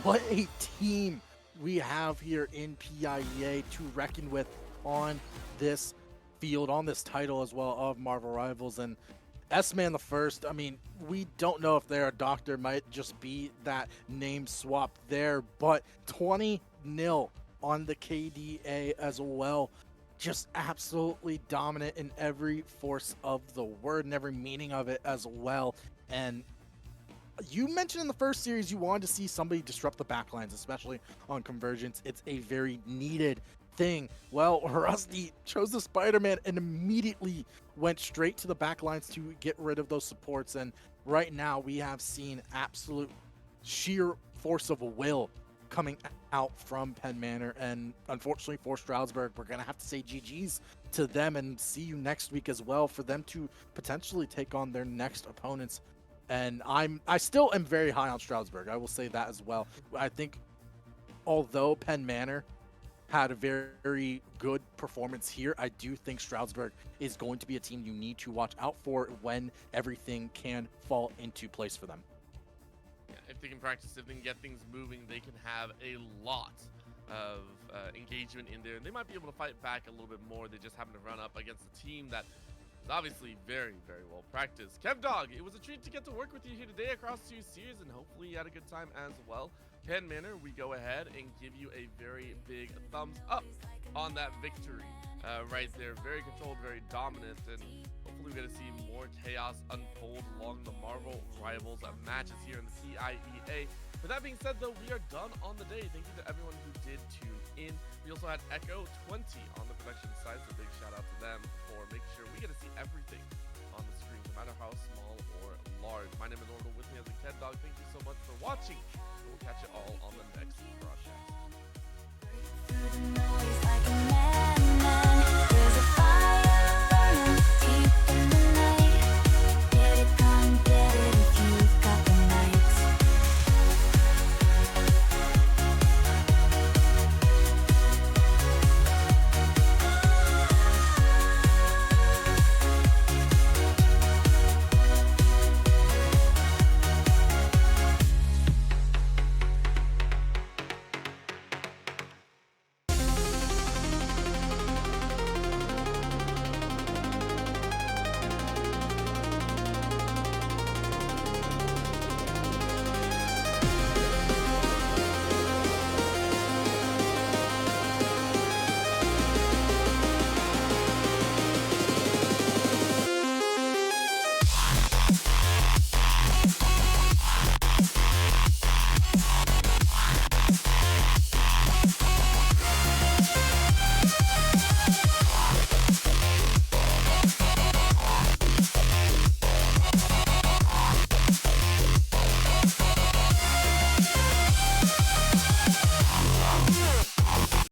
What a team we have here in PIEA to reckon with on this field, on this title as well of Marvel Rivals. And S-Man the First, I mean, we don't know if their doctor might just be that name swap there, but 20-0 on the KDA as well. Just absolutely dominant in every force of the word and every meaning of it as well. And you mentioned in the first series you wanted to see somebody disrupt the backlines, especially on Convergence. It's a very needed thing. Well, Rusty chose the Spider-Man and immediately went straight to the backlines to get rid of those supports. And right now we have seen absolute sheer force of will coming out from Penn Manor. And unfortunately for Stroudsburg, we're going to have to say GG's to them and see you next week as well for them to potentially take on their next opponents. And I still am very high on Stroudsburg. I will say that as well. I think although Penn Manor had a very good performance here, I do think Stroudsburg is going to be a team you need to watch out for when everything can fall into place for them. Yeah, if they can practice, if they can get things moving, they can have a lot of engagement in there. They might be able to fight back a little bit more. They just happen to run up against a team that is obviously very well practiced. KevDog, it was a treat to get to work with you here today across 2 series, and hopefully you had a good time as well. Penn Manor, we go ahead and give you a very big thumbs up on that victory right there. Very controlled, very dominant, and hopefully we're going to see more chaos unfold along the Marvel Rivals matches here in the PIEA. With that being said, though, we are done on the day. Thank you to everyone who did tune in. We also had Echo 20 on the production side, so big shout out to them for making sure we get to see everything on the screen, no matter how small or large. My name is Orville, with me as a KevDog. Thank you so much for watching. We'll catch you all on the next broadcast.